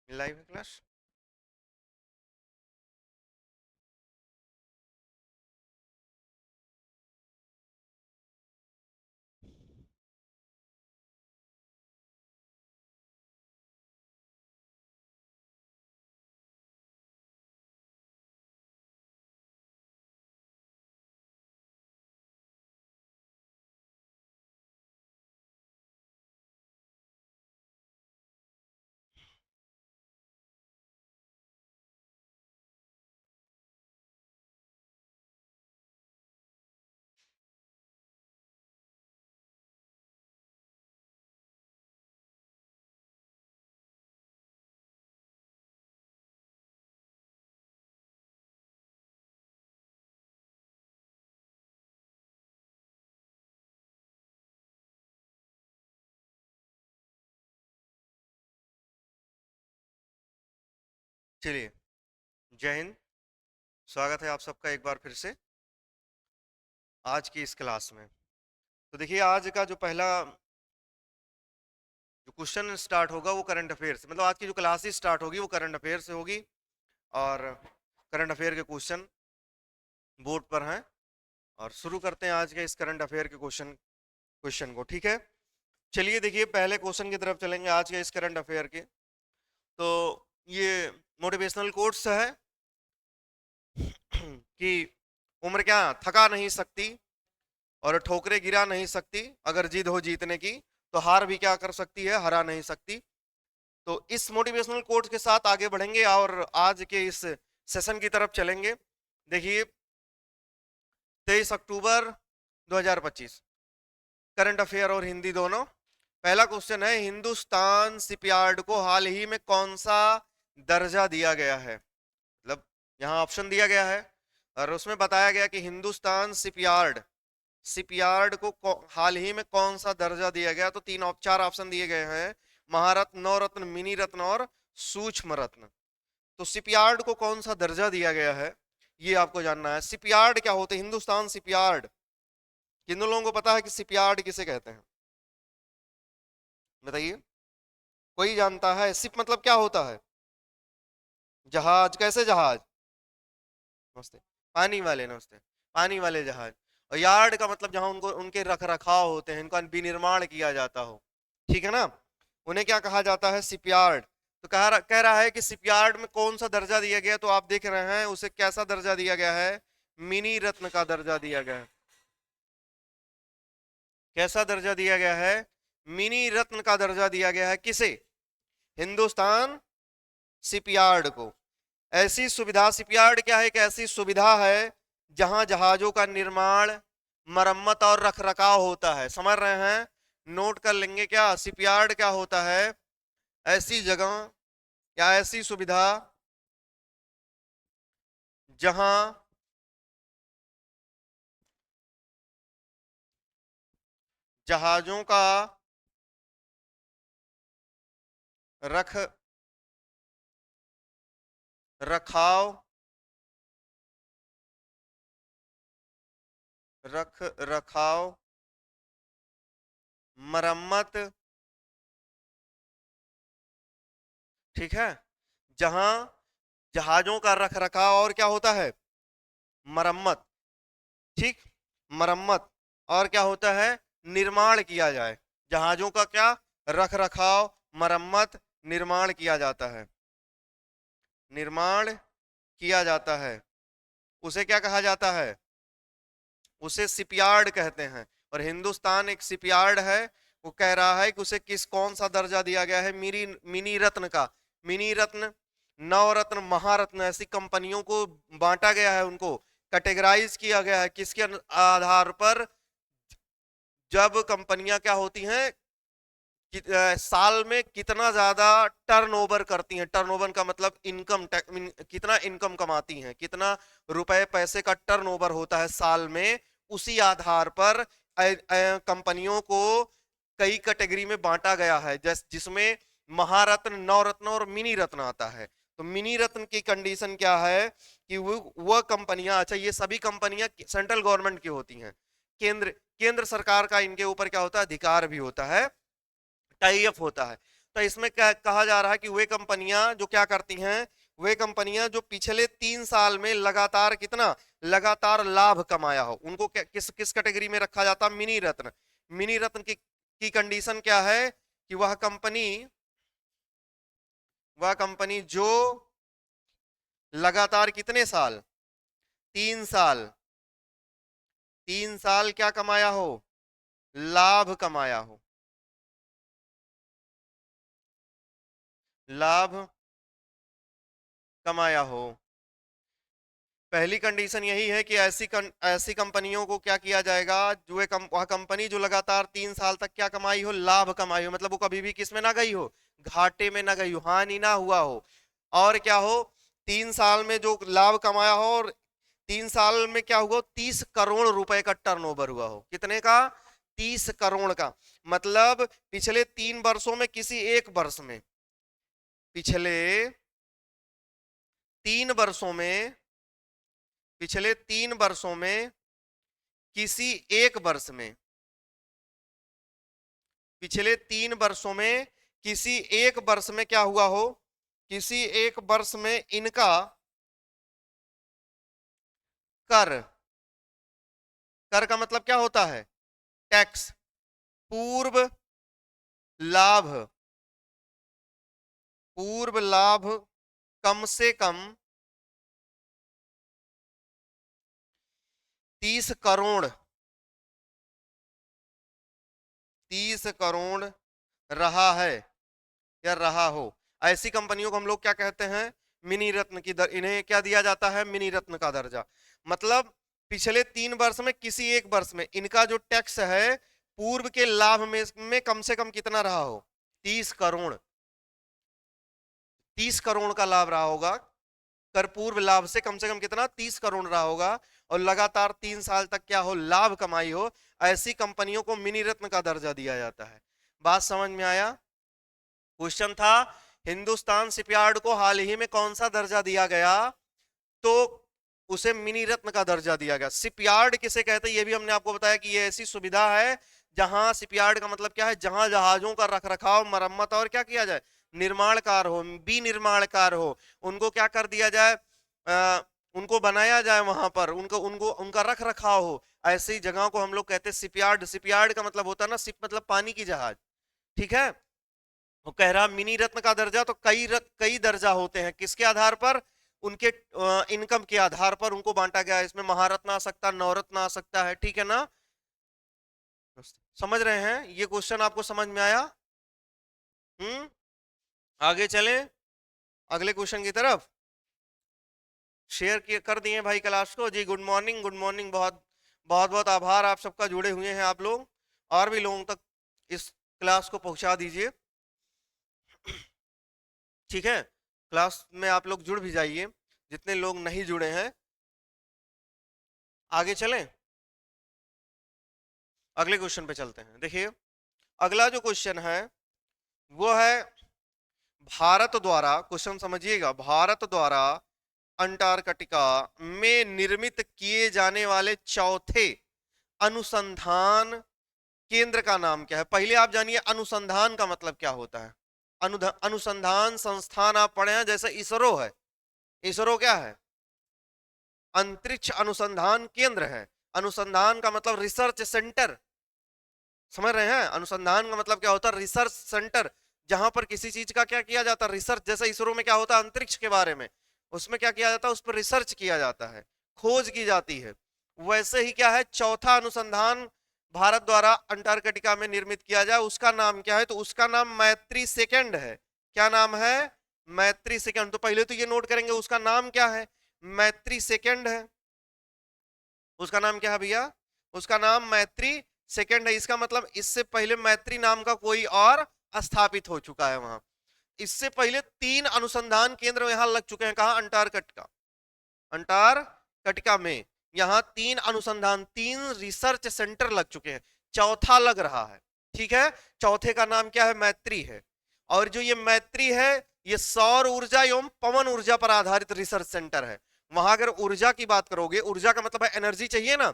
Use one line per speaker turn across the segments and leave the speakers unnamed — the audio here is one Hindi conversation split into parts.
लाइव है क्लास। चलिए, जय हिंद। स्वागत है आप सबका एक बार फिर से आज की इस क्लास में। तो देखिए, आज का जो पहला जो क्वेश्चन स्टार्ट होगा वो करंट अफेयर से, मतलब आज की जो क्लासेस स्टार्ट होगी वो करंट अफेयर से होगी। और करंट अफेयर के क्वेश्चन बोर्ड पर हैं। और शुरू करते हैं आज के इस करंट अफेयर के क्वेश्चन को। ठीक है, चलिए देखिए, पहले क्वेश्चन की तरफ चलेंगे आज के इस करंट अफेयर के। तो ये मोटिवेशनल कोट्स है कि उम्र क्या थका नहीं सकती और ठोकरे गिरा नहीं सकती, अगर जिद हो जीतने की तो हार भी क्या कर सकती है, हरा नहीं सकती। तो इस मोटिवेशनल कोट के साथ आगे बढ़ेंगे और आज के इस सेशन की तरफ चलेंगे। देखिए, 23 अक्टूबर 2025, करंट अफेयर और हिंदी दोनों। पहला क्वेश्चन है, हिंदुस्तान शिपयार्ड को हाल ही में कौन सा दर्जा दिया गया है। मतलब यहाँ ऑप्शन दिया गया है और उसमें बताया गया कि हिंदुस्तान शिपयार्ड शिपयार्ड को हाल ही में कौन सा दर्जा दिया गया। तो चार ऑप्शन दिए गए हैं, महारत्न, नवरत्न, मिनी रत्न और सूक्ष्म रत्न। तो शिपयार्ड को कौन सा दर्जा दिया गया है ये आपको जानना है। शिपयार्ड क्या होते हैं, हिंदुस्तान शिपयार्ड, किन लोगों को पता है कि शिपयार्ड किसे कहते हैं, बताइए। कोई जानता है? शिप मतलब क्या होता है? जहाज। कैसे जहाज? नमस्ते। पानी वाले, नमस्ते। पानी वाले जहाज। और यार्ड का मतलब जहां उनको उनके रख रखाव होते हैं, इनका विनिर्माण किया जाता हो, ठीक है ना, उन्हें क्या कहा जाता है, शिपयार्ड। तो कह रहा है कि शिपयार्ड में कौन सा दर्जा दिया गया। तो आप देख रहे हैं उसे कैसा दर्जा दिया गया है, मिनी रत्न का दर्जा दिया गया है। कैसा दर्जा दिया गया है, मिनी रत्न का दर्जा दिया गया है। किसे? हिंदुस्तान शिपयार्ड को। ऐसी सुविधा, शिपयार्ड क्या है, एक ऐसी सुविधा है जहां जहाजों का निर्माण, मरम्मत और रखरखाव होता है। समझ रहे हैं? नोट कर लेंगे क्या, शिपयार्ड क्या होता है, ऐसी जगह या ऐसी सुविधा जहां जहाजों का रख रखाव रख रखाव मरम्मत, ठीक है, जहां जहाजों का रख रखाव और क्या होता है, मरम्मत, ठीक, मरम्मत और क्या होता है, निर्माण किया जाए। जहाजों का क्या, रख रखाव, मरम्मत, निर्माण किया जाता है, निर्माण किया जाता है, उसे क्या कहा जाता है, उसे शिपयार्ड कहते हैं। और हिंदुस्तान एक शिपयार्ड है। वो कह रहा है कि उसे कौन सा दर्जा दिया गया है, मिनी रत्न का। मिनी रत्न, नवरत्न, महारत्न, ऐसी कंपनियों को बांटा गया है, उनको कैटेगराइज किया गया है। किसके आधार पर? जब कंपनियां क्या होती हैं, साल में कितना ज्यादा टर्नओवर करती हैं। टर्नओवर का मतलब इनकम, कितना इनकम कमाती हैं, कितना रुपए पैसे का टर्नओवर होता है साल में। उसी आधार पर कंपनियों को कई कैटेगरी में बांटा गया है, जिसमें महारत्न, नवरत्न और मिनी रत्न आता है। तो मिनी रत्न की कंडीशन क्या है कि वह कंपनियां, अच्छा ये सभी कंपनियां सेंट्रल गवर्नमेंट की होती हैं, केंद्र केंद्र सरकार का इनके ऊपर क्या होता है, अधिकार भी होता है, टाई अप होता है। तो इसमें क्या कहा जा रहा है कि वे कंपनियां जो क्या करती हैं, वे कंपनियां जो पिछले 3 साल में लगातार कितना लगातार लाभ कमाया हो, उनको किस किस कैटेगरी में रखा जाता है, मिनी रत्न। मिनी रत्न की कंडीशन क्या है कि वह कंपनी जो लगातार कितने साल, 3 साल, 3 साल क्या कमाया हो, लाभ कमाया हो, लाभ कमाया हो। पहली कंडीशन यही है कि ऐसी कंपनियों को क्या किया जाएगा, जो वह कंपनी जो लगातार 3 साल तक क्या कमाई हो, लाभ कमाई हो, मतलब वो कभी भी किस में ना गई हो, घाटे में ना गई हो, हानि ना हुआ हो। और क्या हो, 3 साल में जो लाभ कमाया हो, और 3 साल में क्या हुआ, 30 करोड़ रुपए का टर्नओवर हुआ हो। कितने का, 30 करोड़ का। मतलब पिछले 3 वर्षों में किसी एक वर्ष में, पिछले 3 वर्षों में, पिछले 3 वर्षों में किसी एक वर्ष में, पिछले 3 वर्षों में किसी एक वर्ष में क्या हुआ हो, किसी एक वर्ष में इनका कर, कर का मतलब क्या होता है, टैक्स, पूर्व लाभ, पूर्व लाभ कम से कम 30 करोड़, 30 करोड़ रहा है या रहा हो, ऐसी कंपनियों को हम लोग क्या कहते हैं, मिनी रत्न की इन्हें क्या दिया जाता है, मिनी रत्न का दर्जा। मतलब पिछले 3 वर्ष में किसी एक वर्ष में इनका जो टैक्स है पूर्व के लाभ में कम से कम कितना रहा हो, 30 करोड़, 30 करोड़ का लाभ रहा होगा, कर पूर्व लाभ से कम कितना, 30 करोड़ रहा होगा, और लगातार 3 साल तक क्या हो, लाभ कमाई हो, ऐसी कंपनियों को मिनी रत्न का दर्जा दिया जाता है। बात समझ में आया। क्वेश्चन था, हिंदुस्तान शिपयार्ड को हाल ही में कौन सा दर्जा दिया गया, तो उसे मिनी रत्न का दर्जा दिया गया। शिपयार्ड किसे कहते हैं ये भी हमने आपको बताया कि ये ऐसी सुविधा है जहां, शिपयार्ड का मतलब क्या है, जहां जहाजों का रखरखाव, मरम्मत और क्या किया जाए, निर्माण कार्य हो, विनिर्माण कार्य हो, उनको क्या कर दिया जाए, उनको बनाया जाए, वहां पर उनको उनको उनका रख रखाव हो, ऐसी जगह को हम लोग कहते हैं शिपयार्ड। शिपयार्ड का मतलब होता है ना, शिप मतलब पानी की जहाज, ठीक है। वो कह रहा मिनी रत्न का दर्जा, तो कई दर्जा होते हैं, किसके आधार पर, उनके इनकम के आधार पर उनको बांटा गया है। इसमें महारत्न आ सकता है, नवरत्न आ सकता है, ठीक है ना, समझ रहे हैं। ये क्वेश्चन आपको समझ में आया। आगे चलें अगले क्वेश्चन की तरफ। शेयर कर दिए भाई क्लास को जी। गुड मॉर्निंग, गुड मॉर्निंग, बहुत बहुत बहुत आभार आप सबका, जुड़े हुए हैं आप लोग, और भी लोगों तक इस क्लास को पहुंचा दीजिए, ठीक है। क्लास में आप लोग जुड़ भी जाइए, जितने लोग नहीं जुड़े हैं। आगे चलें, अगले क्वेश्चन पे चलते हैं। देखिए अगला जो क्वेश्चन है वो है भारत द्वारा, क्वेश्चन समझिएगा, भारत द्वारा अंटार्कटिका में निर्मित किए जाने वाले चौथे अनुसंधान केंद्र का नाम क्या है। पहले आप जानिए अनुसंधान का मतलब क्या होता है। अनुसंधान संस्थान आप पढ़े हैं, जैसे इसरो है, इसरो क्या है, अंतरिक्ष अनुसंधान केंद्र है। अनुसंधान का मतलब रिसर्च सेंटर, समझ रहे हैं। अनुसंधान का मतलब क्या होता है, रिसर्च सेंटर, जहां पर किसी चीज का क्या किया जाता है, रिसर्च। जैसे इसरो में क्या होता है, अंतरिक्ष के बारे में, उसमें क्या किया जाता है, उस पर रिसर्च किया जाता है, खोज की जाती है। वैसे ही क्या है, चौथा अनुसंधान भारत द्वारा अंटार्कटिका में निर्मित किया जाए, उसका नाम क्या है, तो उसका नाम मैत्री सेकंड है। क्या नाम है, मैत्री सेकंड। तो पहले तो ये नोट करेंगे उसका नाम क्या है, मैत्री सेकंड है। उसका नाम क्या है भैया, उसका नाम मैत्री सेकंड है। इसका मतलब इससे पहले मैत्री नाम का कोई और स्थापित हो चुका है वहां। इससे पहले 3 अनुसंधान केंद्र यहां लग चुके हैं, कहा, अंटार्कटिका, अंटार्कटिका में यहां 3 अनुसंधान, 3 रिसर्च सेंटर लग चुके हैं, चौथा लग रहा है, ठीक है। चौथे का नाम क्या है, मैत्री है। और जो ये मैत्री है, ये सौर ऊर्जा एवं पवन ऊर्जा पर आधारित रिसर्च सेंटर है। वहां अगर ऊर्जा की बात करोगे, ऊर्जा का मतलब है एनर्जी चाहिए ना,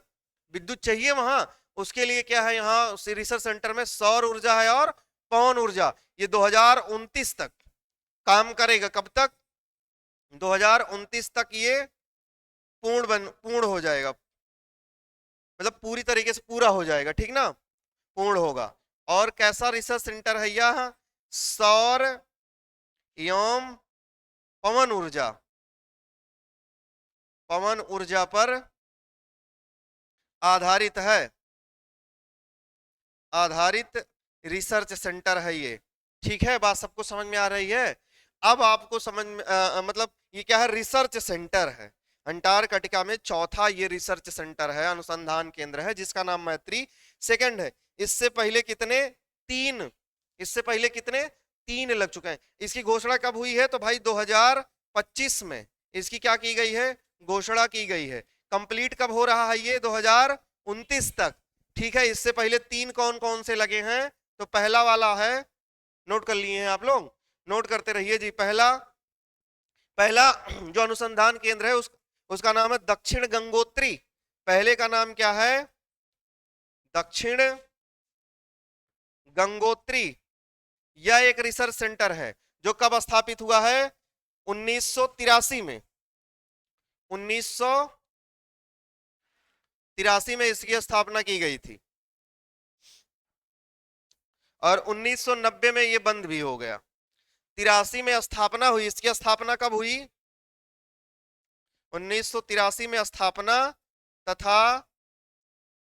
विद्युत चाहिए वहां, उसके लिए क्या है, यहाँ रिसर्च सेंटर में सौर ऊर्जा है और पवन ऊर्जा, ये 2029 तक काम करेगा। कब तक? 2029 तक ये पूर्ण हो जाएगा, मतलब पूरी तरीके से पूरा हो जाएगा, ठीक ना, पूर्ण होगा। और कैसा रिसर्च सेंटर है यह? सौर एवं पवन ऊर्जा, पवन ऊर्जा पर आधारित है, आधारित रिसर्च सेंटर है ये। ठीक है, बात सबको समझ में आ रही है? अब आपको समझ में मतलब ये क्या है? रिसर्च सेंटर है। अंटार्कटिका में चौथा ये रिसर्च सेंटर है, अनुसंधान केंद्र है, जिसका नाम मैत्री सेकंड है। इससे पहले कितने? 3। इससे पहले कितने? 3 लग चुके हैं। इसकी घोषणा कब हुई है? तो भाई 2025 में इसकी क्या की गई है? घोषणा की गई है। कंप्लीट कब हो रहा है ये? 2029 तक। ठीक है, इससे पहले 3 कौन कौन से लगे हैं? तो पहला वाला है, नोट कर लिए हैं आप लोग, नोट करते रहिए जी। पहला जो अनुसंधान केंद्र है उसका नाम है दक्षिण गंगोत्री। पहले का नाम क्या है? दक्षिण गंगोत्री। यह एक रिसर्च सेंटर है जो कब स्थापित हुआ है? 1983 में। 1983 में इसकी स्थापना की गई थी और 1990 में यह बंद भी हो गया। 83 में स्थापना हुई, इसकी स्थापना कब हुई? 1983 में स्थापना, तथा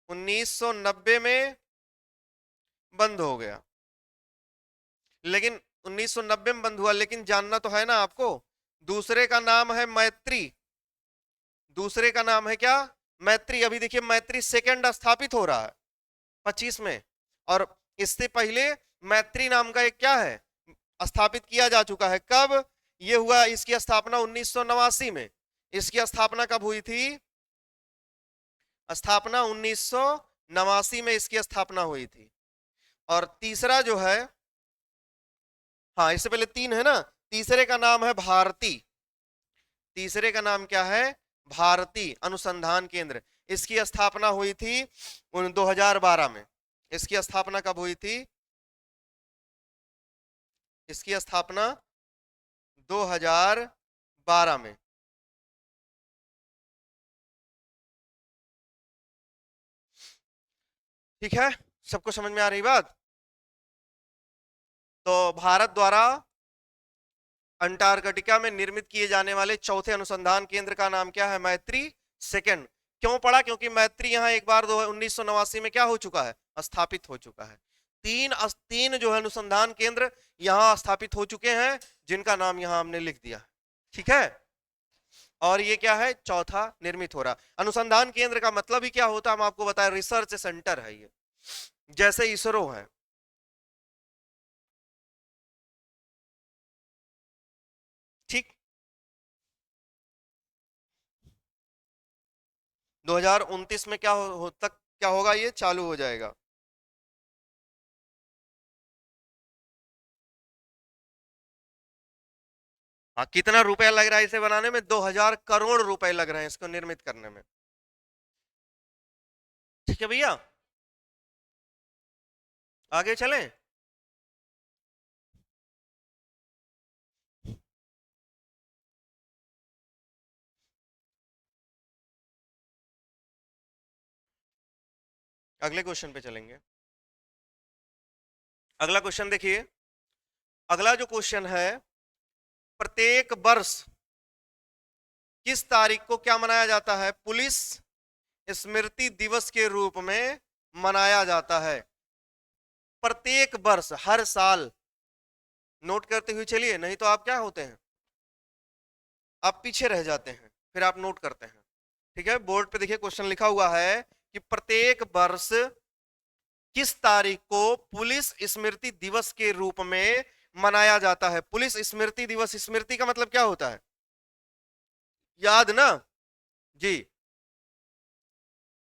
1990 में बंद हो गया। लेकिन 1990 में बंद हुआ, लेकिन जानना तो है ना आपको, दूसरे का नाम है मैत्री। दूसरे का नाम है क्या? मैत्री। अभी देखिए मैत्री सेकंड स्थापित हो रहा है 25 में, और इससे पहले मैत्री नाम का एक क्या है? स्थापित किया जा चुका है। कब ये हुआ? इसकी स्थापना 1989 में। इसकी स्थापना कब हुई थी? स्थापना 1989 में इसकी स्थापना हुई थी। और तीसरा जो है, हाँ इससे पहले 3 है ना, तीसरे का नाम है भारती। तीसरे का नाम क्या है? भारती अनुसंधान केंद्र। इसकी स्थापना हुई थी 2012 में। इसकी स्थापना कब हुई थी? इसकी स्थापना 2012 में। ठीक है, सबको समझ में आ रही बात? तो भारत द्वारा अंटार्कटिका में निर्मित किए जाने वाले चौथे अनुसंधान केंद्र का नाम क्या है? मैत्री सेकंड। क्यों पड़ा? क्योंकि मैत्री यहां एक बार 1989 में क्या हो चुका है? स्थापित हो चुका है। तीन जो है अनुसंधान केंद्र यहां स्थापित हो चुके हैं, जिनका नाम यहां हमने लिख दिया। ठीक है, और ये क्या है? चौथा निर्मित हो रहा। अनुसंधान केंद्र का मतलब ही क्या होता है हम आपको बताएं, रिसर्च सेंटर है ये, जैसे इसरो है। ठीक, 2029 में क्या तक क्या होगा? ये चालू हो जाएगा। हाँ, कितना रुपया लग रहा है इसे बनाने में? 2000 करोड़ रुपए लग रहे हैं इसको निर्मित करने में। ठीक है भैया, आगे चलें। अगले क्वेश्चन पे चलेंगे। अगला क्वेश्चन देखिए। अगला जो क्वेश्चन है, प्रत्येक वर्ष किस तारीख को क्या मनाया जाता है? पुलिस स्मृति दिवस के रूप में मनाया जाता है। प्रत्येक वर्ष, हर साल। नोट करते हुए चलिए, नहीं तो आप क्या होते हैं, आप पीछे रह जाते हैं, फिर आप नोट करते हैं। ठीक है, बोर्ड पे देखिए क्वेश्चन लिखा हुआ है कि प्रत्येक वर्ष किस तारीख को पुलिस स्मृति दिवस के रूप में मनाया जाता है? पुलिस स्मृति दिवस, स्मृति का मतलब क्या होता है? याद ना जी।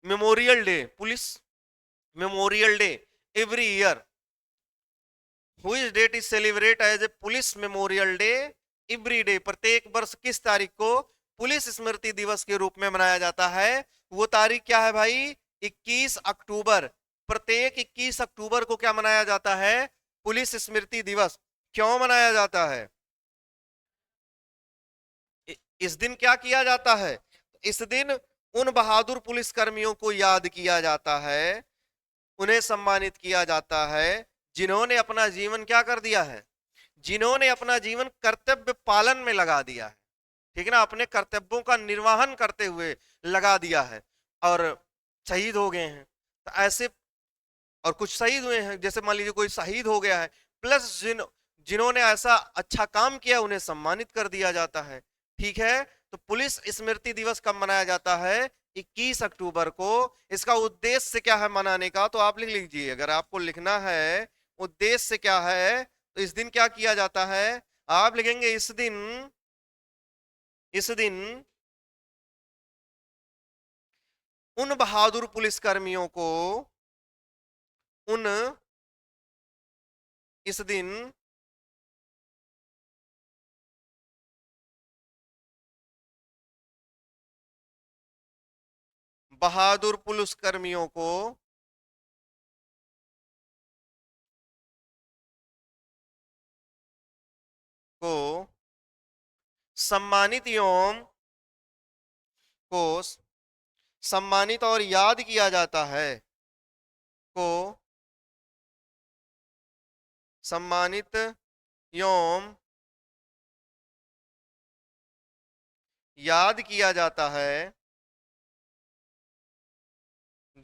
Memorial day, police memorial day every year. Which date is celebrate as a police memorial day every day? प्रत्येक वर्ष किस तारीख को पुलिस स्मृति दिवस के रूप में मनाया जाता है? वो तारीख क्या है भाई? 21 अक्टूबर। प्रत्येक 21 अक्टूबर को क्या मनाया जाता है? पुलिस स्मृति दिवस क्यों मनाया जाता है? इस दिन क्या किया जाता है? इस दिन उन बहादुर पुलिस कर्मियों को याद किया जाता है, उन्हें सम्मानित किया जाता है जिन्होंने अपना जीवन क्या कर दिया है, जिन्होंने अपना जीवन कर्तव्य पालन में लगा दिया है, ठीक है ना, अपने कर्तव्यों का निर्वहन करते हुए लगा दिया है और शहीद हो गए हैं। तो ऐसे और कुछ शहीद हुए हैं, जैसे मान लीजिए कोई शहीद हो गया है, प्लस जिन्होंने ऐसा अच्छा काम किया उन्हें सम्मानित कर दिया जाता है। ठीक है, तो पुलिस स्मृति दिवस कब मनाया जाता है? 21 अक्टूबर को। इसका उद्देश्य क्या है मनाने का, तो आप लिख लीजिए, अगर आपको लिखना है उद्देश्य क्या है, तो इस दिन क्या किया जाता है, आप लिखेंगे इस दिन उन बहादुर पुलिसकर्मियों को इस दिन बहादुर पुलिसकर्मियों को सम्मानित एवं को सम्मानित और याद किया जाता है, को सम्मानित एवं याद किया जाता है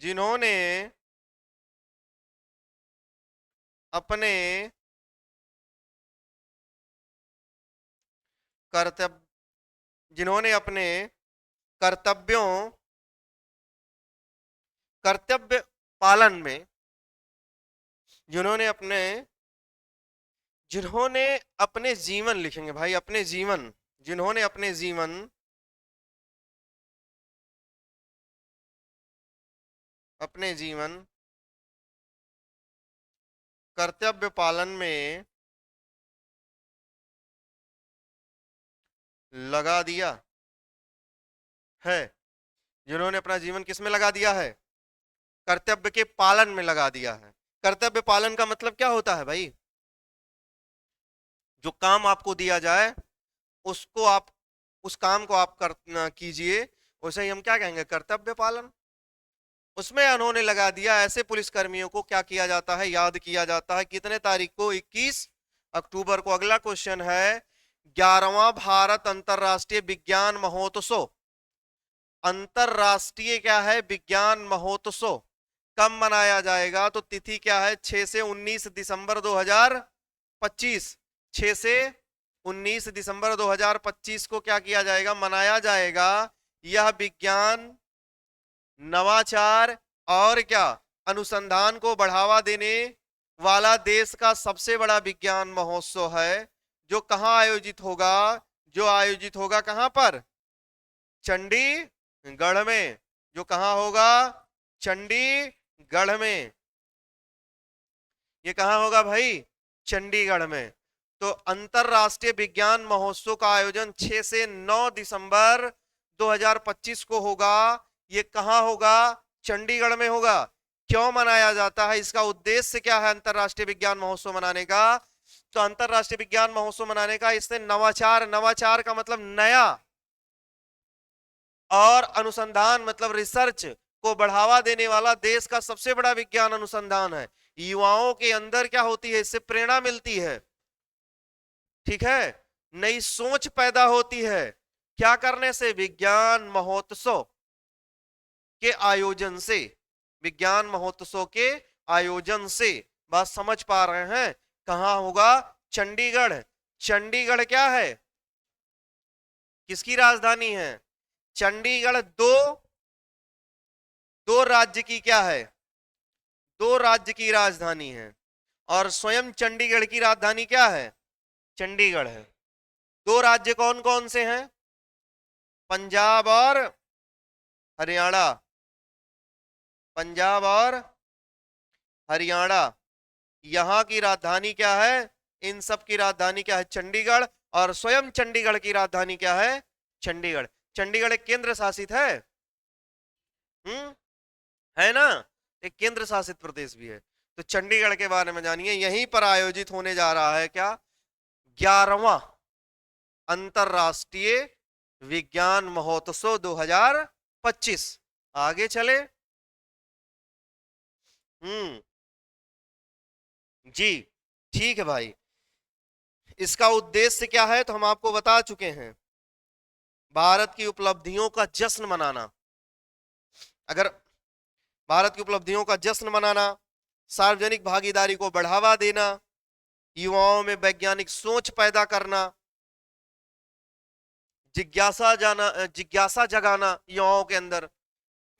जिन्होंने अपने कर्तव्य जिन्होंने अपने कर्तव्यों कर्तव्य पालन में जिन्होंने अपने जीवन लिखेंगे भाई, अपने जीवन, जिन्होंने अपने जीवन कर्तव्य पालन में लगा दिया है, जिन्होंने अपना जीवन किस में लगा दिया है, कर्तव्य के पालन में लगा दिया है। कर्तव्य पालन का मतलब क्या होता है भाई? जो काम आपको दिया जाए उसको आप उस काम को आप कीजिए, उसे ही हम क्या कहेंगे, कर्तव्य पालन। उसमें उन्होंने लगा दिया, ऐसे पुलिसकर्मियों को क्या किया जाता है, याद किया जाता है। कितने तारीख को? 21 अक्टूबर को। अगला क्वेश्चन है 11वां भारत अंतरराष्ट्रीय विज्ञान महोत्सव। अंतरराष्ट्रीय क्या है, विज्ञान महोत्सव कब मनाया जाएगा? तो तिथि क्या है, 6 से 19 दिसंबर 2025। 6 से 19 दिसंबर 2025 को क्या किया जाएगा, मनाया जाएगा। यह विज्ञान, नवाचार और क्या, अनुसंधान को बढ़ावा देने वाला देश का सबसे बड़ा विज्ञान महोत्सव है, जो कहां आयोजित होगा, जो आयोजित होगा कहां पर, चंडीगढ़ में। जो कहां होगा, चंडीगढ़ में। ये कहां होगा भाई, चंडीगढ़ में। तो अंतरराष्ट्रीय विज्ञान महोत्सव का आयोजन 6 से 9 दिसंबर 2025 को होगा। ये कहां होगा, चंडीगढ़ में होगा। क्यों मनाया जाता है, इसका उद्देश्य क्या है अंतरराष्ट्रीय विज्ञान महोत्सव मनाने का? तो अंतरराष्ट्रीय विज्ञान महोत्सव मनाने का, इससे नवाचार, नवाचार का मतलब नया, और अनुसंधान मतलब रिसर्च को बढ़ावा देने वाला देश का सबसे बड़ा विज्ञान अनुसंधान है। युवाओं के अंदर क्या होती है, इससे प्रेरणा मिलती है, ठीक है, नई सोच पैदा होती है। क्या करने से, विज्ञान महोत्सव के आयोजन से, विज्ञान महोत्सव के आयोजन से। बात समझ पा रहे हैं? कहां होगा, चंडीगढ़। चंडीगढ़ क्या है, किसकी राजधानी है? चंडीगढ़ दो राज्य की क्या है, दो राज्य की राजधानी है। और स्वयं चंडीगढ़ की राजधानी क्या है, चंडीगढ़ है। दो राज्य कौन कौन से हैं, पंजाब और हरियाणा। पंजाब और हरियाणा, यहां की राजधानी क्या है, इन सब की राजधानी क्या है, चंडीगढ़। और स्वयं चंडीगढ़ की राजधानी क्या है, चंडीगढ़। चंडीगढ़ एक केंद्र शासित है, है ना, एक केंद्र शासित प्रदेश भी है। तो चंडीगढ़ के बारे में जानिए, यहीं पर आयोजित होने जा रहा है क्या, 11वां अंतरराष्ट्रीय विज्ञान महोत्सव 2025। आगे चले। हम्म। जी ठीक है भाई। इसका उद्देश्य क्या है तो हम आपको बता चुके हैं, भारत की उपलब्धियों का जश्न मनाना। अगर भारत की उपलब्धियों का जश्न मनाना, सार्वजनिक भागीदारी को बढ़ावा देना, युवाओं में वैज्ञानिक सोच पैदा करना, जिज्ञासा जगाना युवाओं के अंदर।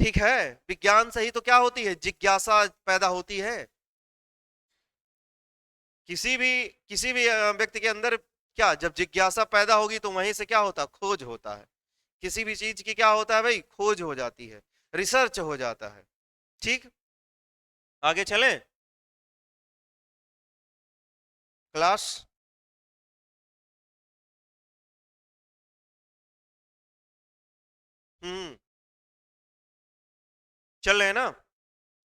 ठीक है, विज्ञान से ही तो क्या होती है, जिज्ञासा पैदा होती है। किसी भी किसी भी व्यक्ति के अंदर क्या, जब जिज्ञासा पैदा होगी तो वहीं से क्या होता है, खोज होता है। किसी भी चीज की क्या होता है भाई, खोज हो जाती है, रिसर्च हो जाता है। ठीक, आगे चलें क्लास। हम्म। चल रहे हैं ना,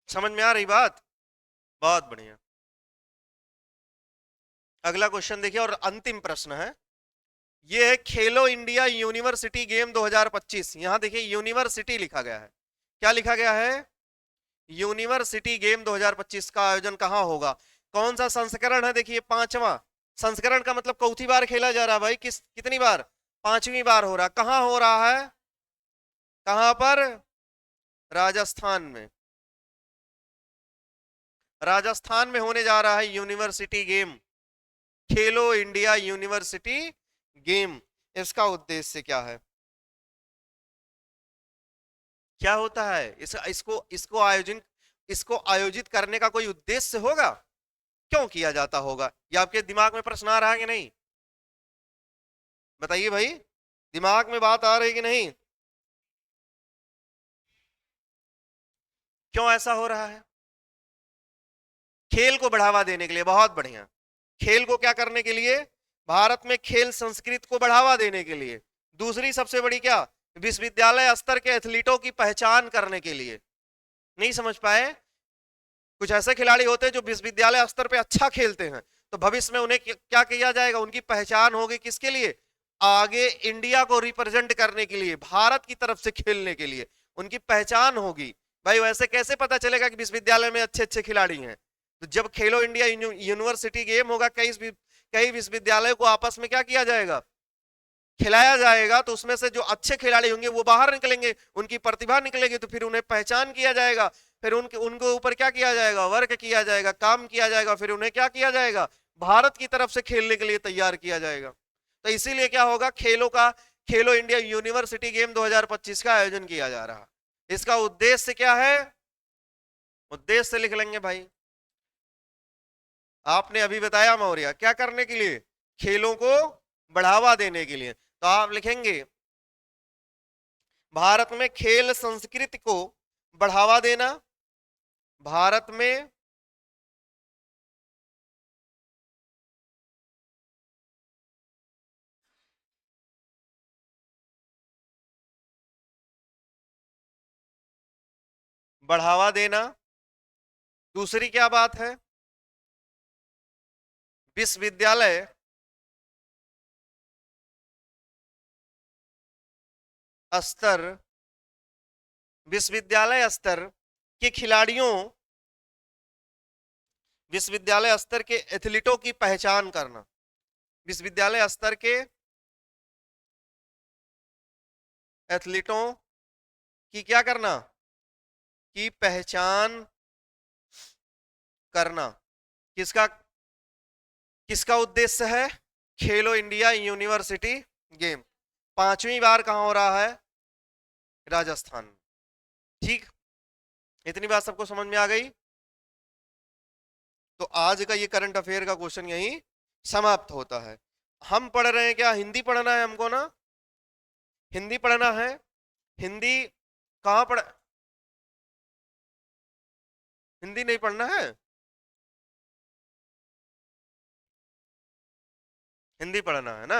समझ में आ रही बात, बहुत बढ़िया। अगला क्वेश्चन देखिए और अंतिम प्रश्न है, ये है खेलो इंडिया यूनिवर्सिटी गेम 2025। यहां देखिए यूनिवर्सिटी लिखा गया है, क्या लिखा गया है, यूनिवर्सिटी गेम 2025 का आयोजन कहां होगा। कौन सा संस्करण है, देखिए 5वां संस्करण का मतलब चौथी बार खेला जा रहा है भाई, कितनी बार, 5वीं बार हो रहा, कहां हो रहा है, कहां पर, राजस्थान में। राजस्थान में होने जा रहा है यूनिवर्सिटी गेम, खेलो इंडिया यूनिवर्सिटी गेम। इसका उद्देश्य क्या है, क्या होता है, इसको आयोजित करने का कोई उद्देश्य होगा, क्यों किया जाता होगा, ये आपके दिमाग में प्रश्न आ रहा है कि नहीं, बताइए भाई, दिमाग में बात आ रही है कि नहीं, क्यों ऐसा हो रहा है, खेल को बढ़ावा देने के लिए, बहुत बढ़िया। खेल को क्या करने के लिए, भारत में खेल संस्कृति को बढ़ावा देने के लिए। दूसरी सबसे बड़ी क्या, विश्वविद्यालय स्तर के एथलीटों की पहचान करने के लिए। नहीं समझ पाए, कुछ ऐसे खिलाड़ी होते हैं जो विश्वविद्यालय स्तर पे अच्छा खेलते हैं, तो भविष्य में उन्हें क्या किया जाएगा, उनकी पहचान होगी, किसके लिए, आगे इंडिया को रिप्रेजेंट करने के लिए, भारत की तरफ से खेलने के लिए उनकी पहचान होगी। भाई वैसे कैसे पता चलेगा कि विश्वविद्यालय में अच्छे अच्छे खिलाड़ी हैं, तो जब खेलो इंडिया यूनिवर्सिटी गेम होगा, कई विश्वविद्यालयों को आपस में क्या किया जाएगा, खिलाया जाएगा, तो उसमें से जो अच्छे खिलाड़ी होंगे वो बाहर निकलेंगे, उनकी प्रतिभा निकलेगी, तो फिर उन्हें पहचान किया जाएगा, फिर उनके उनके ऊपर क्या किया जाएगा, वर्क किया जाएगा, काम किया जाएगा, फिर उन्हें क्या किया जाएगा, भारत की तरफ से खेलने के लिए तैयार किया जाएगा। तो इसीलिए क्या होगा, खेलो इंडिया यूनिवर्सिटी गेम 2025 का आयोजन किया जा रहा। इसका उद्देश्य क्या है, उद्देश्य लिख लेंगे भाई, आपने अभी बताया मौर्य, क्या करने के लिए, खेलों को बढ़ावा देने के लिए। तो आप लिखेंगे भारत में खेल संस्कृति को बढ़ावा देना, भारत में बढ़ावा देना। दूसरी क्या बात है, विश्वविद्यालय स्तर विश्वविद्यालय स्तर के खिलाड़ियों, विश्वविद्यालय स्तर के एथलीटों की पहचान करना, विश्वविद्यालय स्तर के एथलीटों की क्या करना, की पहचान करना। किसका किसका उद्देश्य है, खेलो इंडिया यूनिवर्सिटी गेम 5वीं बार कहां हो रहा है, राजस्थान। ठीक, इतनी बात सबको समझ में आ गई। तो आज का ये करंट अफेयर का क्वेश्चन यही समाप्त होता है। हम पढ़ रहे हैं क्या, हिंदी पढ़ना है हमको ना, हिंदी पढ़ना है। हिंदी कहाँ पढ़, हिंदी नहीं पढ़ना है, हिंदी पढ़ना है ना।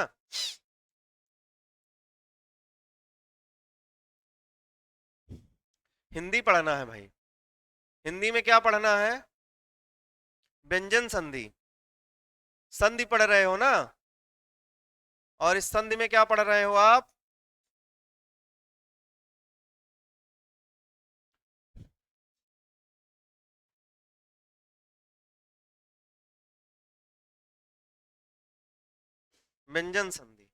हिंदी पढ़ना है भाई, हिंदी में क्या पढ़ना है, व्यंजन संधि। संधि पढ़ रहे हो ना, और इस संधि में क्या पढ़ रहे हो आप? व्यंजन संधि।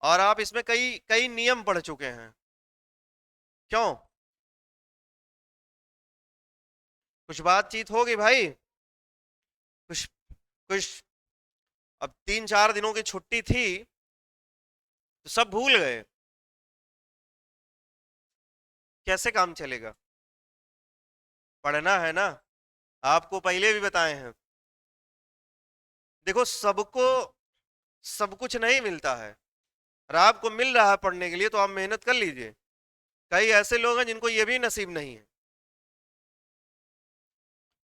और आप इसमें कई कई नियम पढ़ चुके हैं। क्यों? कुछ बातचीत होगी भाई? कुछ कुछ। अब 3-4 दिनों की छुट्टी थी तो सब भूल गए। कैसे काम चलेगा? पढ़ना है ना, आपको पहले भी बताए हैं। देखो, सबको सब कुछ नहीं मिलता है, और आपको मिल रहा है पढ़ने के लिए तो आप मेहनत कर लीजिए। कई ऐसे लोग हैं जिनको ये भी नसीब नहीं है।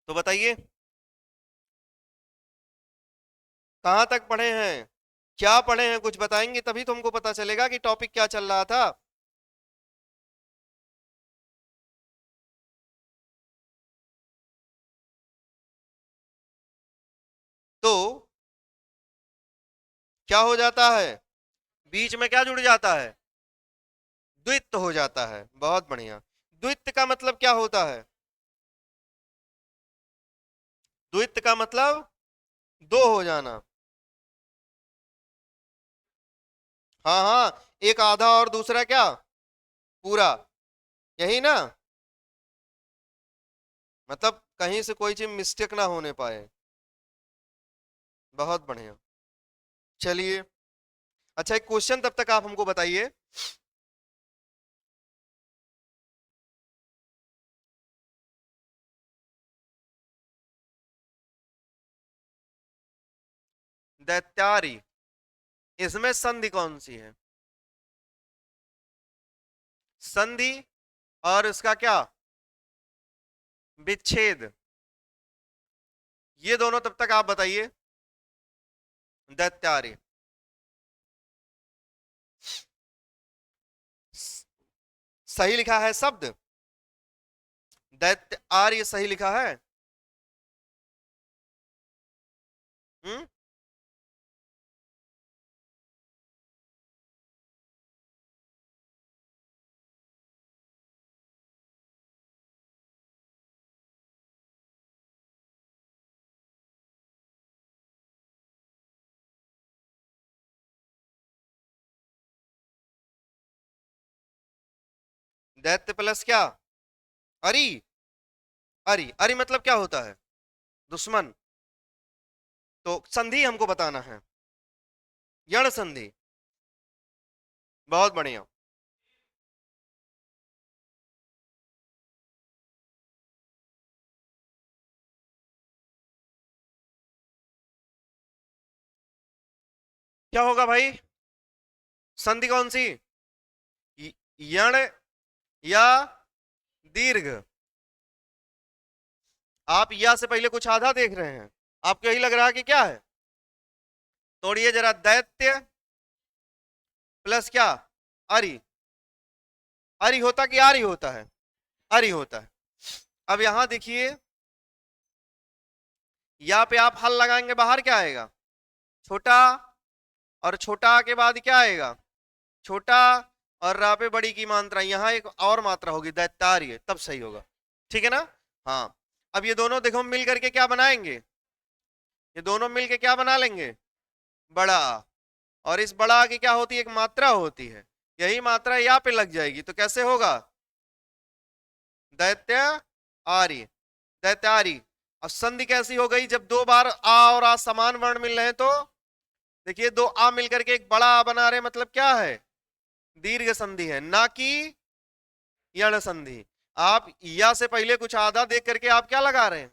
तो बताइए, कहाँ तक पढ़े हैं? क्या पढ़े हैं? कुछ बताएंगे तभी तो हमको पता चलेगा कि टॉपिक क्या चल रहा था। तो क्या हो जाता है? बीच में क्या जुड़ जाता है? द्वित्व हो जाता है। बहुत बढ़िया। द्वित्व का मतलब क्या होता है? द्वित्व का मतलब दो हो जाना। हाँ हाँ, एक आधा और दूसरा क्या? पूरा। यही ना? मतलब कहीं से कोई चीज मिस्टेक ना होने पाए। बहुत बढ़िया। चलिए, अच्छा एक क्वेश्चन तब तक आप हमको बताइए। दैत्यारी, इसमें संधि कौन सी है? संधि और इसका क्या? विच्छेद। ये दोनों तब तक आप बताइए। दैत्यारी। सही लिखा है शब्द? दैत्य आर्य सही लिखा है? हम्म। दैत्य प्लस क्या? अरि। अरि अरि मतलब क्या होता है? दुश्मन। तो संधि हमको बताना है। यण संधि। बहुत बढ़िया। क्या होगा भाई? संधि कौन सी? यण या दीर्घ? आप या से पहले कुछ आधा देख रहे हैं? आपको यही लग रहा है कि क्या है? तोड़िए जरा। दैत्य प्लस क्या? अरि। अरि होता कि आरी होता है? अरि होता है। अब यहां देखिए, या पे आप हल लगाएंगे, बाहर क्या आएगा? छोटा। और छोटा के बाद क्या आएगा? छोटा। और रा पे बड़ी की मात्रा, यहाँ एक और मात्रा होगी दैत्यार्य, तब सही होगा। ठीक है ना? हाँ। अब ये दोनों देखो मिल करके क्या बनाएंगे? ये दोनों मिल के क्या बना लेंगे? बड़ा। और इस बड़ा की क्या होती है? एक मात्रा होती है। यही मात्रा यहाँ पे लग जाएगी तो कैसे होगा? दैत्य आर्य। दैत्यारी। अब संधि कैसी हो गई? जब दो बार आ और आ समान वर्ण मिल रहे हैं तो देखिए, दो आ मिलकर के एक बड़ा आ बना रहे, मतलब क्या है? दीर्घ संधि है, ना कि यण संधि। आप या से पहले कुछ आधा देख करके आप क्या लगा रहे हैं?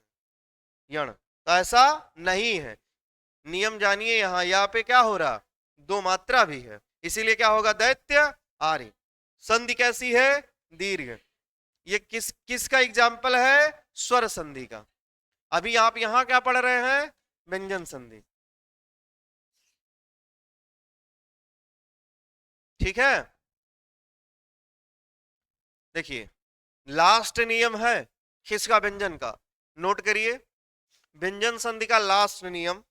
यण। तो ऐसा नहीं है। नियम जानिए, यहां या पे क्या हो रहा? दो मात्रा भी है, इसीलिए क्या होगा? दैत्य आर्य। संधि कैसी है? दीर्घ। ये किसका एग्जाम्पल है? स्वर संधि का। अभी आप यहां क्या पढ़ रहे हैं? व्यंजन संधि। ठीक है। देखिए, लास्ट नियम है किसका? व्यंजन का। नोट करिए। व्यंजन संधि का लास्ट नियम।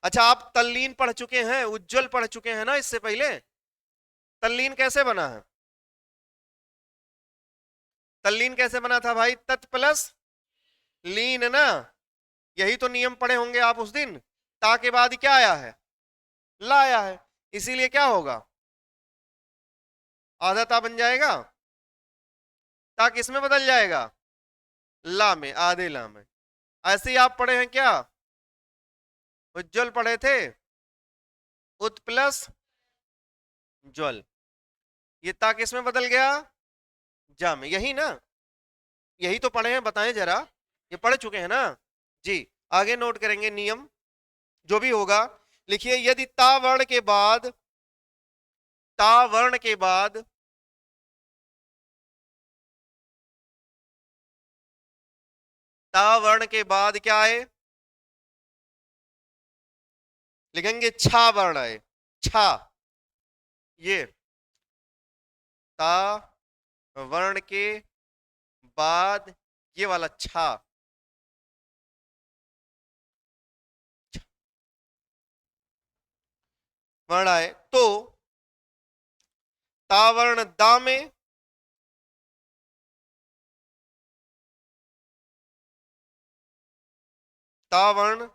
अच्छा, आप तल्लीन पढ़ चुके हैं, उज्जवल पढ़ चुके हैं ना इससे पहले? तल्लीन कैसे बना है? तल्लीन कैसे बना था भाई? तत् प्लस लीन ना, यही तो नियम पढ़े होंगे आप उस दिन। ता के बाद क्या आया है? ला आया है, इसीलिए क्या होगा? आधा ता बन जाएगा। ता किस में बदल जाएगा? ला में, आधे ला में। ऐसे ही आप पढ़े हैं क्या? उज्जवल पढ़े थे, उत प्लस ज्वल, ये ता किस में बदल गया? जा में, यही ना, यही तो पढ़े हैं, बताएं जरा। ये पढ़ चुके हैं ना जी। आगे नोट करेंगे नियम जो भी होगा। लिखिए, यदि ता वर्ण के बाद, ता वर्ण के बाद ता वर्ण के बाद क्या आए? लिखेंगे छा वर्ण आए, छा, ये ता वर्ण के बाद ये वाला छा वर्ण आए तो ता वर्ण दा में, ता वर्ण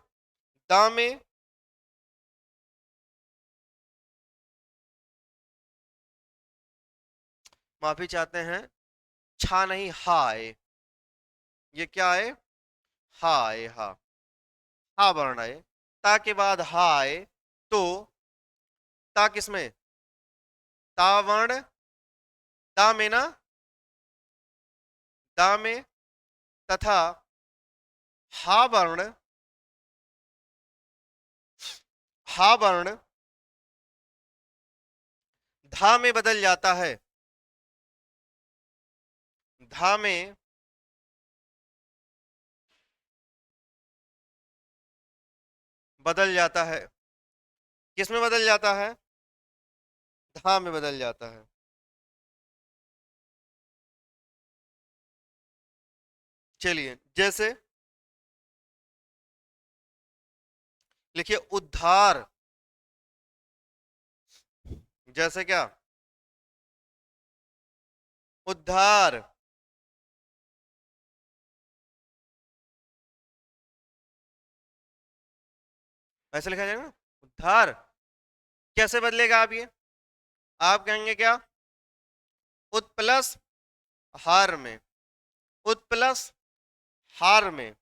दा में माफी चाहते हैं, छा नहीं हा आए। ये क्या आए? हा आए, हा, हा वर्ण आए। ता के बाद हा आए तो ता किसमें? ता वर्ण दा में ना, दा में, तथा हा वर्ण, हा वर्ण धा में बदल जाता है, धा में बदल जाता है। किस में बदल जाता है? धा में बदल जाता है। चलिए, जैसे लिखिए उद्धार, जैसे क्या? उद्धार, ऐसे लिखा जाएगा ना, उद्धार। कैसे बदलेगा आप ये? आप कहेंगे क्या? उत प्लस हार में, उत प्लस हार में,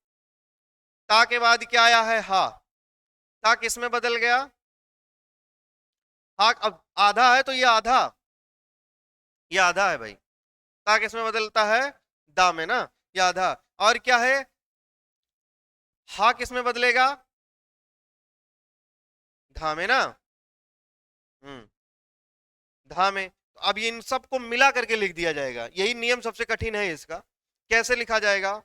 ता के बाद क्या आया है? हा, ता किस में बदल गया? हा, अब आधा है तो ये आधा है भाई। ता किस में बदलता है? दा में ना, ये आधा। और क्या है? हा किस में बदलेगा? धा में ना, धा में। तो अब ये इन सबको मिला करके लिख दिया जाएगा, यही नियम सबसे कठिन है इसका। कैसे लिखा जाएगा?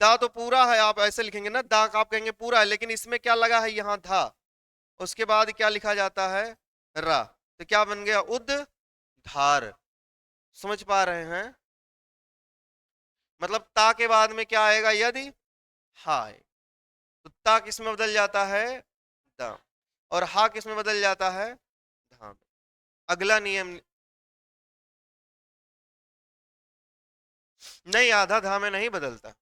दा तो पूरा है, आप ऐसे लिखेंगे ना, दा का आप कहेंगे पूरा है, लेकिन इसमें क्या लगा है? यहाँ धा, उसके बाद क्या लिखा जाता है? रा, तो क्या बन गया? उद धार। समझ पा रहे हैं? मतलब ता के बाद में क्या आएगा? यदि हा है तो ता किस में बदल जाता है? दा। और हा किस में बदल जाता है? धा में। अगला नियम, नहीं, आधा धा में नहीं बदलता।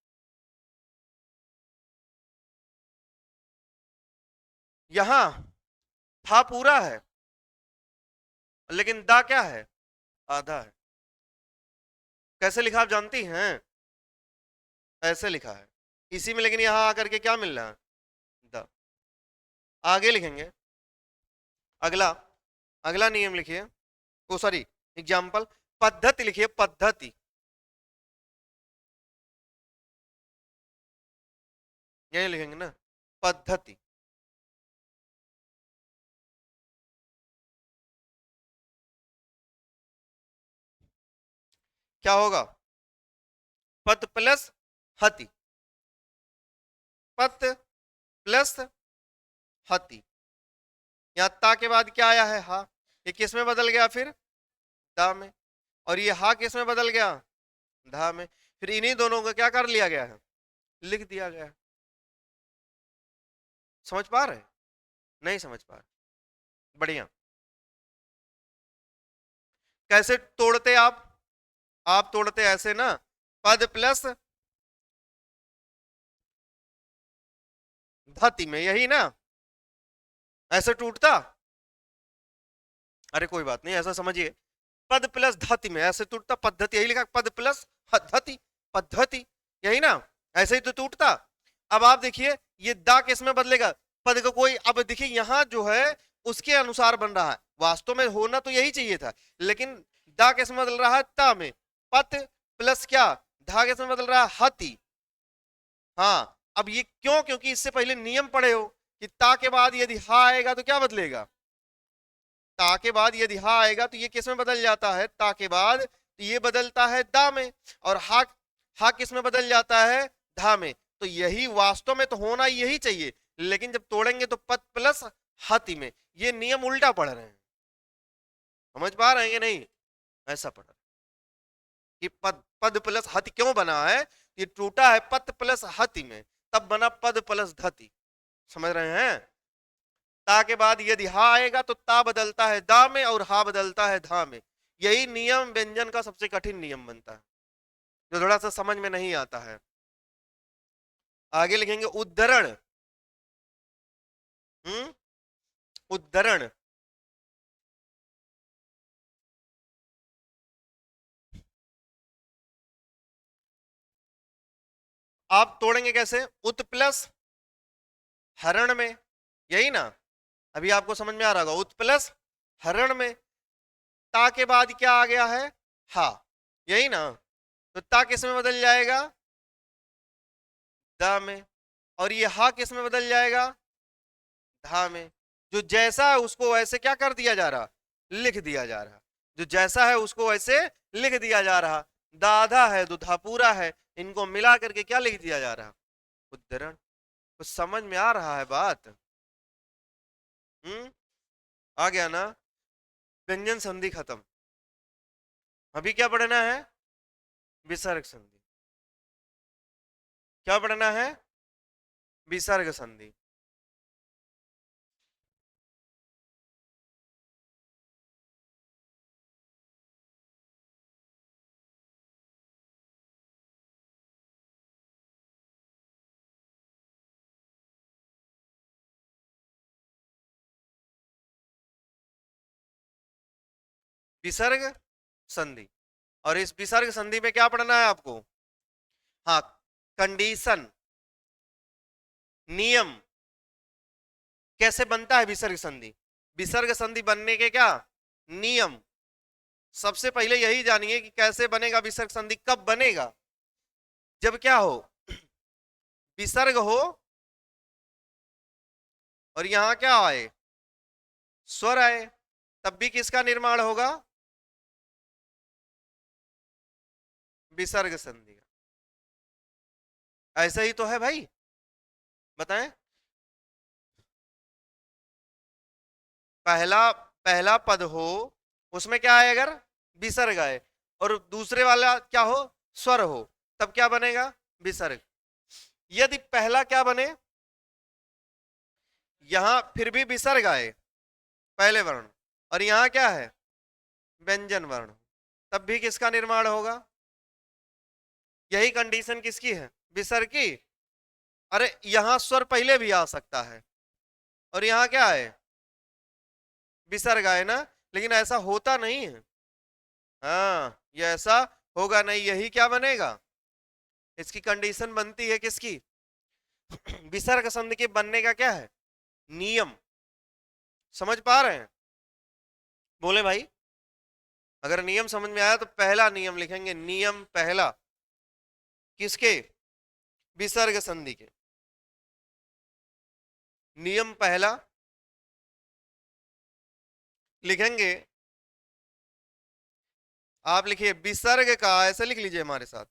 यहां था पूरा है, लेकिन दा क्या है? आधा है। कैसे लिखा आप जानती हैं? ऐसे लिखा है इसी में, लेकिन यहां आकर के क्या मिल रहा है? दा। आगे लिखेंगे, अगला, अगला नियम लिखिए, ओ सॉरी, एग्जाम्पल, पद्धति लिखिए, पद्धति। यही लिखेंगे ना, पद्धति। क्या होगा? पद प्लस हति, पद प्लस हति। यहाँ ता के बाद क्या आया है? हा, ये किस में बदल गया फिर? दा में। और ये हा किस में बदल गया? धा में। फिर इन्हीं दोनों को क्या कर लिया गया है? लिख दिया गया है। समझ पा रहे? नहीं समझ पा रहे? बढ़िया। कैसे तोड़ते आप तोड़ते ऐसे ना, पद प्लस धति में, यही ना, ऐसे टूटता। अरे कोई बात नहीं, ऐसा समझिए, पद प्लस धति में ऐसे टूटता, पद्धति, यही लिखा, पद प्लस धति, पद्धति, यही ना, ऐसे ही तो टूटता। अब आप देखिए ये दा किस में बदलेगा, पद का कोई, अब देखिए यहां जो है उसके अनुसार बन रहा है, वास्तव में होना तो यही चाहिए था, लेकिन दा किस में बदल रहा है, ता में, पत प्लस क्या, धा किस में बदल रहा है, हति। हाँ, अब ये क्यों, क्योंकि इससे पहले नियम पढ़े हो कि ता के बाद यदि हा आएगा तो क्या बदलेगा, ता के बाद यदि हा आएगा तो ये किस में बदल जाता है, ता के बाद तो ये बदलता है दा में, और हा किस में बदल जाता है, धा में। तो यही वास्तव में तो होना यही चाहिए, लेकिन जब तोड़ेंगे तो पद प्लस हति में, ये नियम उल्टा पढ़ रहे हैं। समझ पा रहे हैं कि नहीं, ऐसा पढ़ रहे कि पद पद प्लस हति क्यों बना है, ये टूटा है पद प्लस हति में, तब बना पद प्लस धति। समझ रहे हैं? ता के बाद यदि हा आएगा तो ता बदलता है दा में और हा बदलता है धा में। यही नियम व्यंजन का सबसे कठिन नियम बनता है, जो थोड़ा सा समझ में नहीं आता है। आगे लिखेंगे उद्धरण। उद्धरण, आप तोड़ेंगे कैसे, उत प्लस हरण में, यही ना, अभी आपको समझ में आ रहा होगा, उत प्लस हरण में, ता के बाद क्या आ गया है, हा, यही ना, तो ता किस में बदल जाएगा, दा में, और ये हा किस में बदल जाएगा, धा में। जो जैसा है उसको वैसे क्या कर दिया जा रहा, लिख दिया जा रहा, जो जैसा है उसको वैसे लिख दिया जा रहा, दाधा है दुधा पूरा है, इनको मिला करके क्या लिख दिया जा रहा, उद्धरण। कुछ समझ में आ रहा है बात? आ गया ना? व्यंजन संधि खत्म, अभी क्या पढ़ना है, विसर्ग संधि। क्या पढ़ना है, विसर्ग संधि। विसर्ग संधि, और इस विसर्ग संधि में क्या पढ़ना है आपको, हाँ, कंडीशन, नियम, कैसे बनता है विसर्ग संधि, विसर्ग संधि बनने के क्या नियम, सबसे पहले यही जानिए कि कैसे बनेगा विसर्ग संधि, कब बनेगा, जब क्या हो, विसर्ग हो और यहां क्या आए, स्वर आए, तब भी किसका निर्माण होगा, विसर्ग संधि का। ऐसा ही तो है भाई, बताएं, पहला पहला पद हो, उसमें क्या आए, अगर विसर्ग आए, और दूसरे वाला क्या हो, स्वर हो, तब क्या बनेगा, विसर्ग। यदि पहला क्या बने, यहां फिर भी विसर्ग आए, पहले वर्ण, और यहां क्या है, व्यंजन वर्ण, तब भी किसका निर्माण होगा, यही कंडीशन किसकी है, विसर्ग की। अरे यहां स्वर पहले भी आ सकता है, और यहां क्या है, विसर्ग आए ना, लेकिन ऐसा होता नहीं है, हाँ, ये ऐसा होगा नहीं, यही क्या बनेगा, इसकी कंडीशन बनती है किसकी, विसर्ग संधि के बनने का क्या है, नियम। समझ पा रहे हैं, बोले भाई, अगर नियम समझ में आया तो पहला नियम लिखेंगे, नियम पहला किसके, विसर्ग संधि के, नियम पहला लिखेंगे, आप लिखिए विसर्ग का, ऐसे लिख लीजिए हमारे साथ,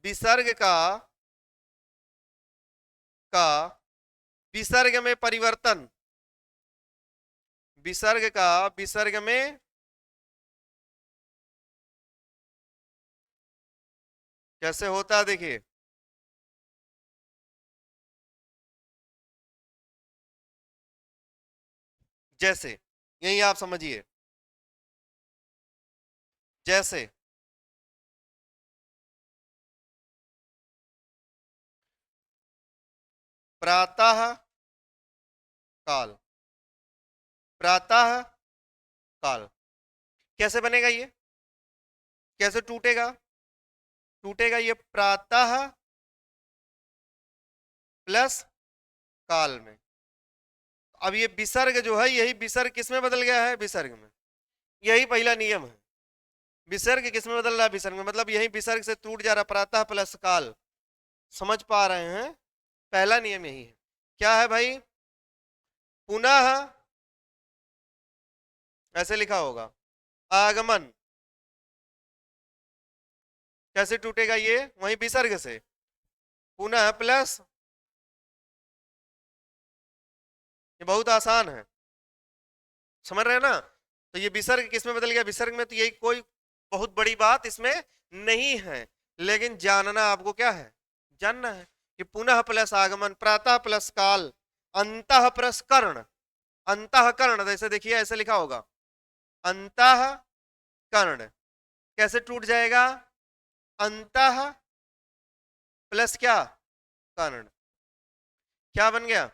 विसर्ग का विसर्ग में परिवर्तन, विसर्ग का विसर्ग में कैसे होता है देखिए, जैसे, यही आप समझिए, जैसे प्रातः काल, प्रातः काल। कैसे बनेगा ये, कैसे टूटेगा? टूटेगा ये प्रातः प्लस काल में। अब ये विसर्ग जो है, यही विसर्ग किस में बदल गया है? विसर्ग में। यही पहला नियम है। विसर्ग किस में बदल रहा है? विसर्ग में। मतलब यही विसर्ग से टूट जा रहा, प्रातः प्लस काल। समझ पा रहे हैं? पहला नियम यही है। क्या है भाई? पुनः, ऐसे लिखा होगा, आगमन। कैसे टूटेगा ये? वही विसर्ग से, पुनः प्लस, ये बहुत आसान है, समझ रहे हैं ना? तो ये विसर्ग किस में बदल गया? विसर्ग में। तो यही कोई बहुत बड़ी बात इसमें नहीं है, लेकिन जानना आपको क्या है? जानना है कि पुनः प्लस आगमन, प्रातः प्लस काल, अंतः प्लस कर्ण। अंतः कर्ण, जैसे देखिए ऐसे लिखा होगा, अंतः कर्ण। कैसे टूट जाएगा? अंतः प्लस क्या? कर्ण। क्या बन गया?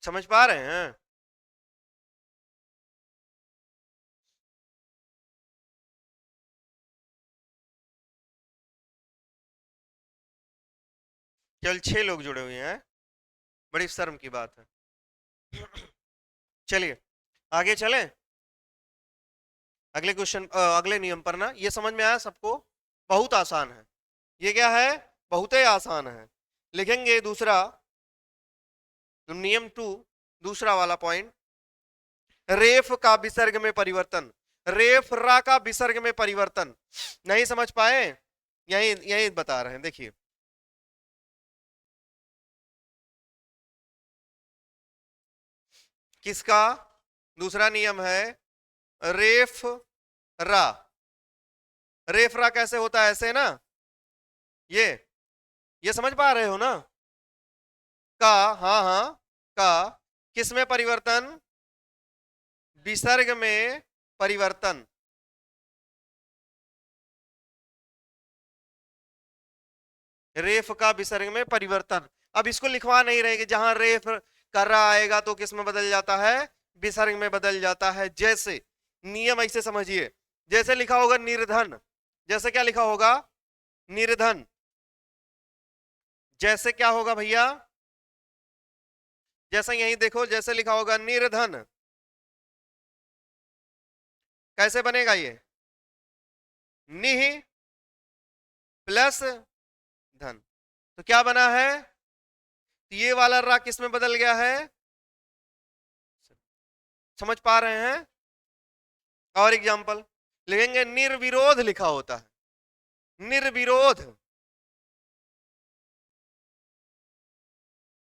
समझ पा रहे हैं? केवल 6 लोग जुड़े हुए हैं, बड़ी शर्म की बात है। चलिए आगे चलें, अगले क्वेश्चन, अगले नियम पर ना। ये समझ में आया सबको? बहुत आसान है ये। क्या है? बहुत ही आसान है। लिखेंगे दूसरा नियम 2, दूसरा वाला पॉइंट, रेफ का विसर्ग में परिवर्तन। रेफ रा का विसर्ग में परिवर्तन। नहीं समझ पाए? यही यही बता रहे हैं, देखिए। किसका? दूसरा नियम है रेफ रा। रेफ रा कैसे होता है? ऐसे ना, ये समझ पा रहे हो ना? का, हाँ हाँ, का किस में परिवर्तन? विसर्ग में परिवर्तन। रेफ का विसर्ग में परिवर्तन। अब इसको लिखवा नहीं रहे कि जहां रेफ कर रहा आएगा तो किस में बदल जाता है? विसर्ग में बदल जाता है। जैसे नियम ऐसे समझिए, जैसे लिखा होगा निर्धन। जैसे क्या लिखा होगा? निर्धन। जैसे क्या होगा भैया? जैसे यही देखो, जैसे लिखा होगा निर्धन। कैसे बनेगा ये? निह प्लस धन। तो क्या बना है? तो ये वाला रा किस में बदल गया है? समझ पा रहे हैं? और एग्जांपल लिखेंगे, निर्विरोध लिखा होता है, निर्विरोध।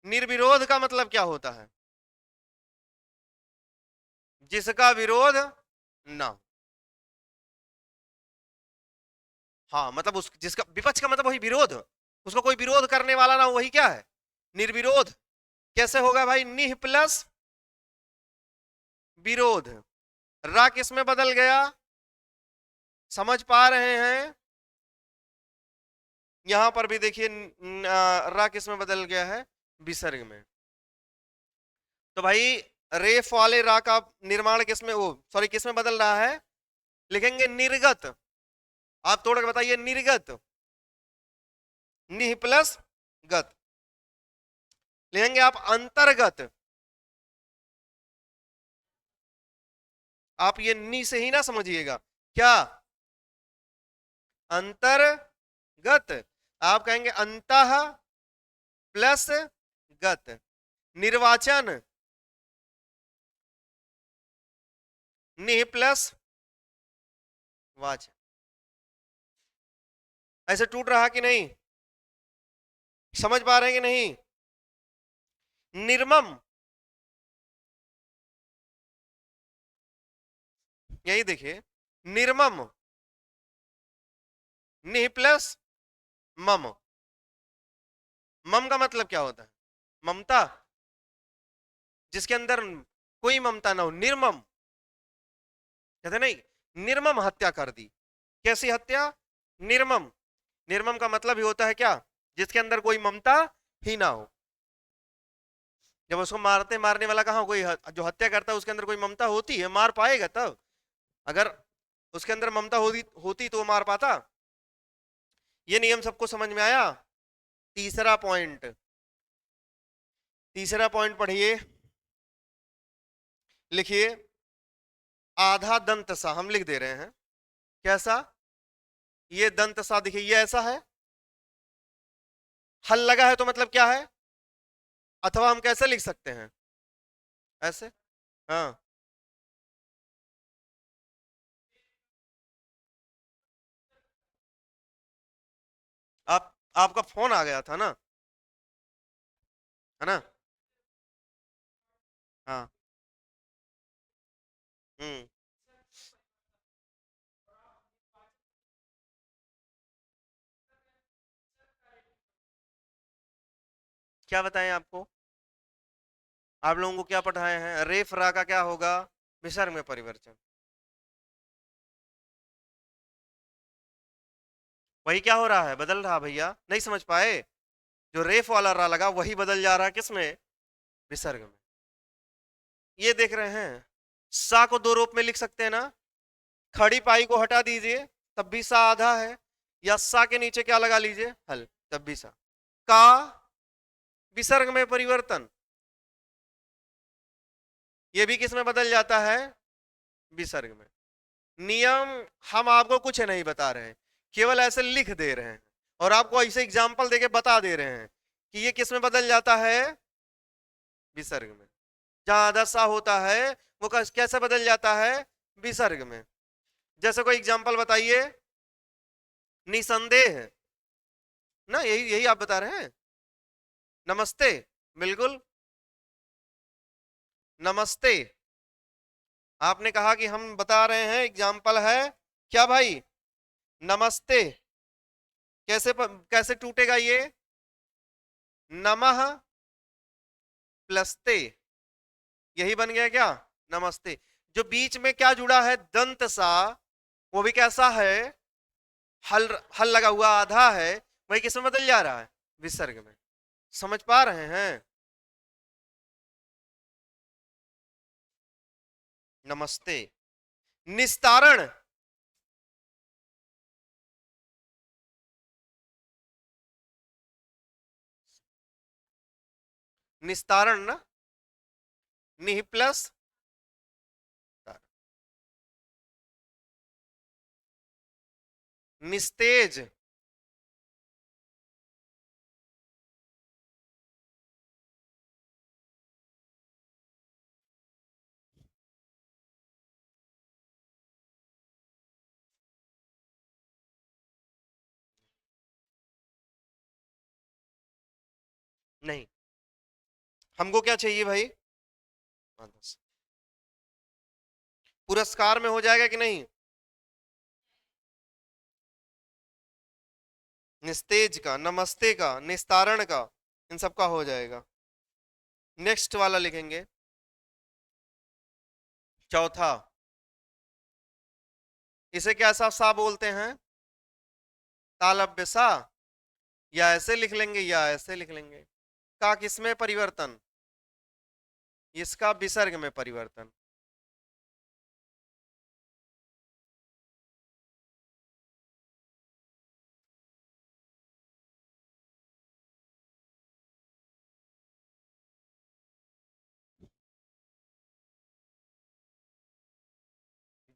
निर्विरोध का मतलब क्या होता है? जिसका विरोध ना हो। हाँ, मतलब उस जिसका विपक्ष का मतलब वही विरोध, उसको कोई विरोध करने वाला ना हो, वही क्या है? निर्विरोध। कैसे होगा भाई? निह प्लस विरोध। रा किस में बदल गया? समझ पा रहे हैं? यहां पर भी देखिए, रा किस में बदल गया है? विसर्ग में। तो भाई रेफ वाले रा का निर्माण किस में, वो सॉरी, किस में बदल रहा है? लिखेंगे निर्गत। आप तोड़ के बताइए, निर्गत। निह प्लस गत। लिखेंगे आप अंतर्गत। आप ये नी से ही ना समझिएगा, क्या? अंतर्गत। आप कहेंगे अंतः प्लस गत। निर्वाचन, निह प्लस वाचन। ऐसे टूट रहा कि नहीं? समझ पा रहे हैं कि नहीं? निर्मम, यही देखिए, निर्मम। निह प्लस मम। मम का मतलब क्या होता है? ममता, जिसके अंदर कोई ममता ना हो, निर्मम। कहते नहीं, निर्मम हत्या कर दी। कैसी हत्या? निर्मम। निर्मम का मतलब ही होता है क्या? जिसके अंदर कोई ममता ही ना हो। जब उसको मारते, मारने वाला कहाँ, कोई जो हत्या करता है उसके अंदर कोई ममता होती है? मार पाएगा तब। अगर उसके अंदर ममता होती होती तो वो मार पाता? ये नियम सबको समझ में आया? तीसरा पॉइंट, तीसरा पॉइंट पढ़िए, लिखिए। आधा दंत सा हम लिख दे रहे हैं। कैसा? ये दंत सा देखिए, ये ऐसा है, हल लगा है तो मतलब क्या है? अथवा हम कैसे लिख सकते हैं? ऐसे। हाँ। आप, आपका फोन आ गया था ना, है ना? हाँ। हम्म। क्या बताएं आपको? आप लोगों को क्या पढ़ाए हैं? रेफ रा का क्या होगा? विसर्ग में परिवर्तन। वही क्या हो रहा है? बदल रहा भैया, नहीं समझ पाए? जो रेफ वाला रा लगा वही बदल जा रहा है, किसमें? विसर्ग में। ये देख रहे हैं? सा को दो रूप में लिख सकते हैं ना? खड़ी पाई को हटा दीजिए, तब भी सा आधा है। या सा के नीचे क्या लगा लीजिए? हल, तब भी सा। का विसर्ग में परिवर्तन, ये भी किस में बदल जाता है? विसर्ग में। नियम हम आपको कुछ नहीं बता रहे हैं, केवल ऐसे लिख दे रहे हैं और आपको ऐसे एग्जाम्पल देके बता दे रहे हैं कि ये किस में बदल जाता है? विसर्ग में। जहां आधा सा होता है वो कैसे बदल जाता है? विसर्ग में। जैसे कोई एग्जाम्पल बताइए। निसंदेह, ना यही यही आप बता रहे हैं। नमस्ते, बिल्कुल, नमस्ते। आपने कहा कि हम बता रहे हैं, एग्जाम्पल है क्या भाई? नमस्ते। कैसे टूटेगा ये? नमः प्लस्ते, यही बन गया क्या? नमस्ते। जो बीच में क्या जुड़ा है, दंत सा, वो भी कैसा है? हल, हल लगा हुआ आधा है, वही किसमें बदल जा रहा है? विसर्ग में। समझ पा रहे हैं? नमस्ते। निस्तारण, निस्तारण ना, निह प्लस तारण। निस्तेज, नहीं। हमको क्या चाहिए भाई? हाँ, पुरस्कार में हो जाएगा कि नहीं? निस्तेज का, नमस्ते का, निस्तारण का, इन सब का हो जाएगा। नेक्स्ट वाला लिखेंगे, चौथा। इसे कैसा सा बोलते हैं? तालव्य सा। या ऐसे लिख लेंगे या ऐसे लिख लेंगे। का किसमें परिवर्तन? इसका विसर्ग में परिवर्तन।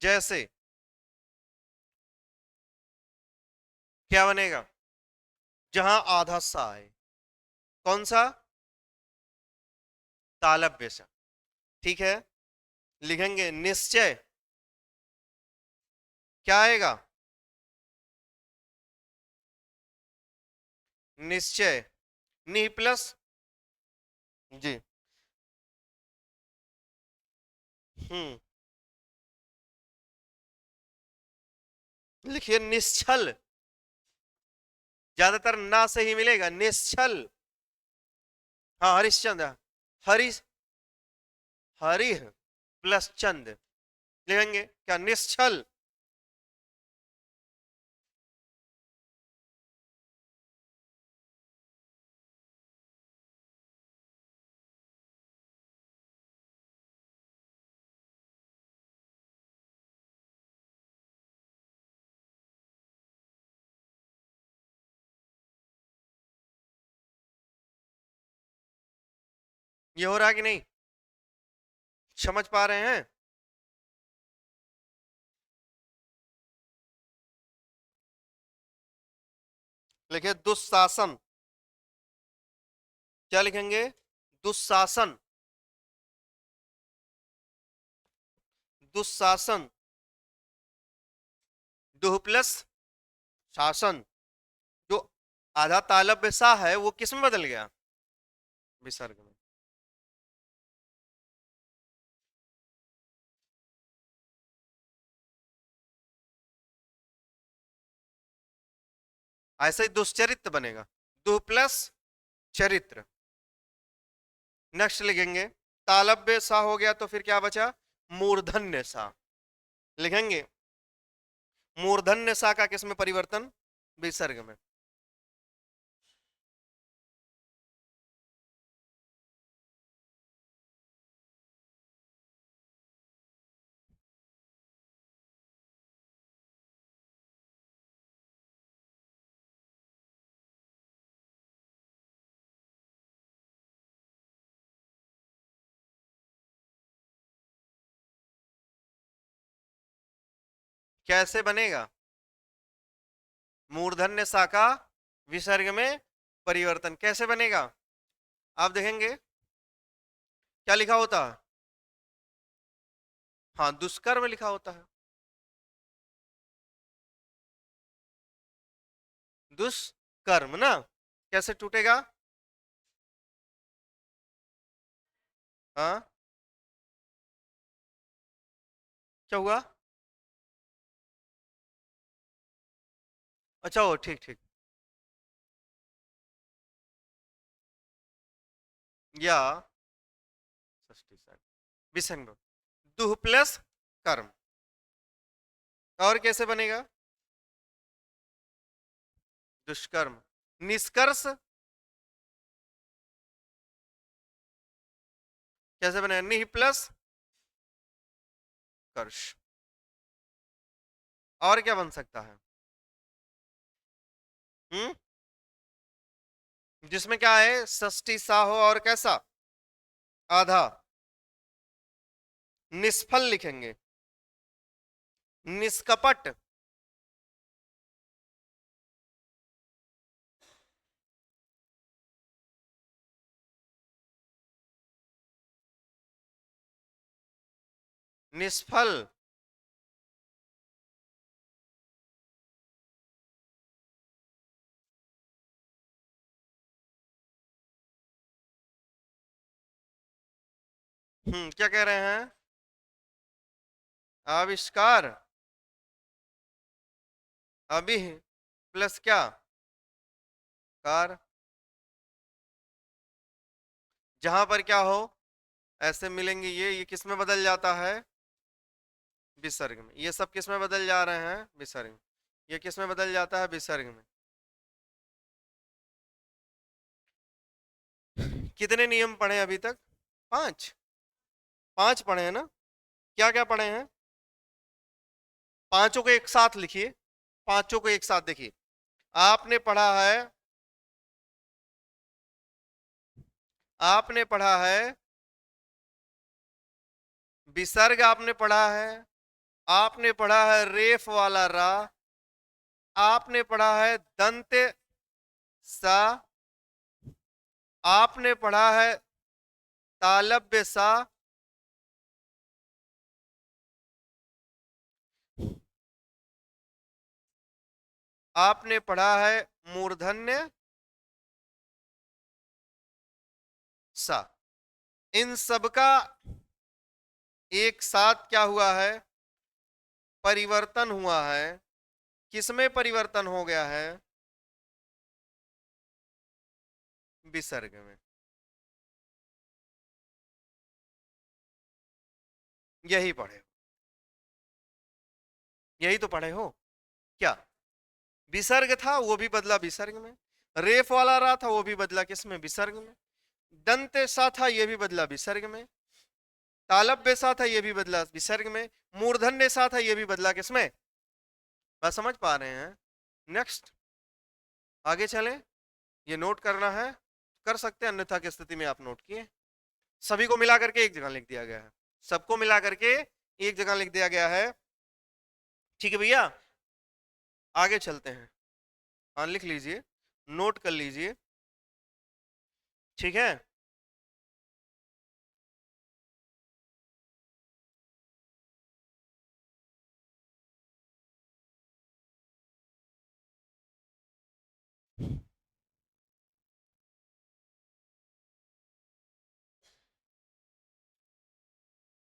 जैसे क्या बनेगा? जहां आधा सा है, कौन सा? तालव्य सा। ठीक है, लिखेंगे निश्चय। क्या आएगा? निश्चय। नि प्लस जी। हम्म। लिखिए निश्चल। ज्यादातर ना से ही मिलेगा, निश्चल। हाँ, हरिश्चंद्र, हरीश, हरिह प्लस चंद लिखेंगे क्या, निश्चल। ये हो रहा कि नहीं, समझ पा रहे हैं? लिखिए दुशासन, क्या लिखेंगे, दुशासन, दुशासन, दुह प्लस शासन। जो आधा तालब्य सा है वो किस में बदल गया, विसर्ग में। ऐसे ही दुश्चरित्र बनेगा, दुह प्लस चरित्र। नेक्स्ट लिखेंगे, तालब्य सा हो गया तो फिर क्या बचा, मूर्धन्य सा लिखेंगे। मूर्धन्य सा का किसमें परिवर्तन, विसर्ग में। कैसे बनेगा, मूर्धन्य सा का विसर्ग में परिवर्तन कैसे बनेगा, आप देखेंगे क्या लिखा होता है, हाँ दुष्कर्म लिखा होता है, दुष्कर्म ना। कैसे टूटेगा, हाँ क्या हुआ, अच्छा हो, ठीक ठीक, या षष्ठी से विसर्ग, दुह प्लस कर्म। और कैसे बनेगा, दुष्कर्म, निष्कर्ष कैसे बनेगा, निह प्लस कर्ष। और क्या बन सकता है, हम्म, जिसमें क्या है, षष्ठी सा हो और कैसा, आधा, निष्फल लिखेंगे, निष्कपट, निष्फल, क्या कह रहे हैं, आविष्कार, अभी प्लस क्या, कार, जहां पर क्या हो ऐसे मिलेंगे, ये किस में बदल जाता है, विसर्ग में। ये सब किस में बदल जा रहे हैं, विसर्ग में। ये किस में बदल जाता है, विसर्ग में। कितने नियम पढ़े अभी तक, पांच, पांच पढ़े हैं ना, क्या क्या पढ़े हैं, पांचों को एक साथ लिखिए, पांचों को एक साथ देखिए। आपने पढ़ा है, आपने पढ़ा है विसर्ग, आपने पढ़ा है, आपने पढ़ा है रेफ वाला रा, आपने पढ़ा है दंत सा, आपने पढ़ा है तालब्य सा, आपने पढ़ा है मूर्धन्य सा। इन सब का एक साथ क्या हुआ है, परिवर्तन हुआ है। किसमें परिवर्तन हो गया है, विसर्ग में। यही पढ़े हो, यही तो पढ़े हो क्या। विसर्ग था वो भी बदला विसर्ग में, रेफ वाला रहा था वो भी बदला किसमें, विसर्ग में। दंत सा था ये भी बदला विसर्ग में, तालब्य सा था ये भी बदला विसर्ग में, मूर्धन्य सा था ये भी बदला किसमें। बात समझ पा रहे हैं। नेक्स्ट आगे चले, ये नोट करना है कर सकते हैं, अन्यथा की स्थिति में आप नोट किए। सभी को मिला करके एक जगह लिख दिया गया है, सबको मिला करके एक जगह लिख दिया गया है। ठीक है भैया, आगे चलते हैं। हाँ लिख लीजिए, नोट कर लीजिए, ठीक है।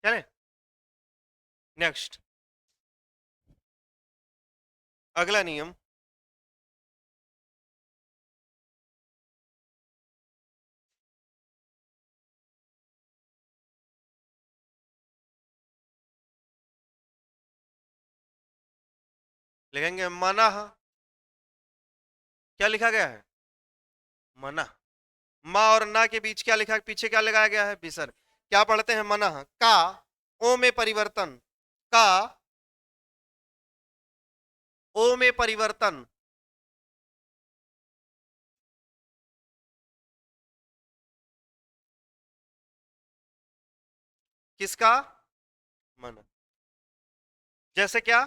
चले नेक्स्ट, अगला नियम। लिखेंगे मनः, क्या लिखा गया है, मना। मा और ना के बीच क्या लिखा, पीछे क्या लगाया गया है, विसर्ग। क्या पढ़ते हैं, मनः का ओ में परिवर्तन, का ओ में परिवर्तन, किसका, मन। जैसे क्या,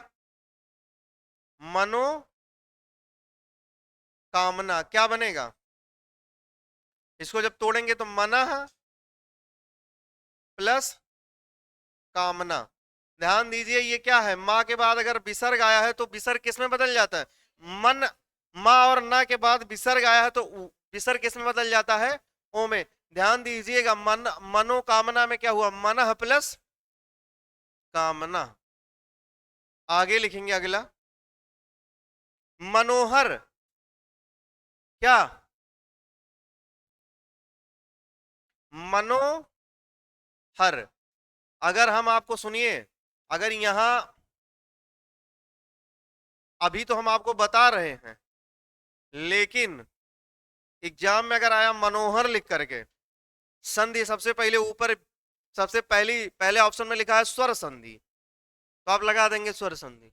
मनो कामना, क्या बनेगा, इसको जब तोड़ेंगे तो मनः प्लस कामना। ध्यान दीजिए ये क्या है, माँ के बाद अगर विसर्ग आया है तो विसर्ग किस में बदल जाता है, मन। माँ और ना के बाद विसर्ग आया है तो विसर्ग किस में बदल जाता है, ओ में। ध्यान दीजिएगा, मन मनोकामना में क्या हुआ, मन प्लस कामना। आगे लिखेंगे अगला, मनोहर, क्या, मनोहर। अगर हम आपको सुनिए, अगर यहां अभी तो हम आपको बता रहे हैं, लेकिन एग्जाम में अगर आया मनोहर लिख करके, संधि सबसे पहले ऊपर, सबसे पहले ऑप्शन में लिखा है स्वर संधि, तो आप लगा देंगे स्वर संधि।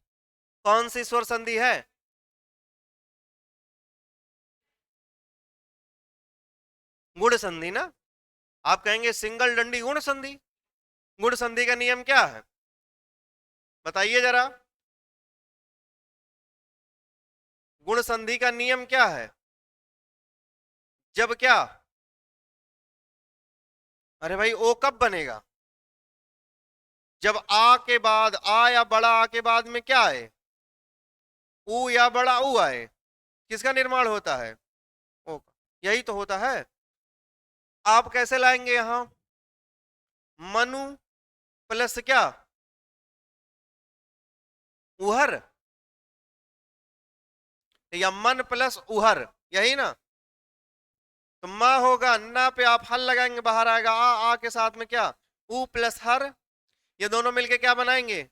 कौन सी स्वर संधि है, गुण संधि ना। आप कहेंगे सिंगल डंडी गुण संधि, गुण संधि का नियम क्या है बताइए जरा, गुण संधि का नियम क्या है, जब क्या, अरे भाई ओ कब बनेगा, जब आ के बाद, आ या बड़ा आ के बाद में क्या आए, ऊ या बड़ा ऊ आए, किसका निर्माण होता है, ओ का। यही तो होता है। आप कैसे लाएंगे यहां, मनु प्लस क्या, उहर, या मन प्लस उहर, यही ना। तो माँ होगा, अन्ना पे आप हल लगाएंगे, बाहर आएगा आ के साथ में क्या, ऊ प्लस हर। ये दोनों मिलके क्या बनाएंगे,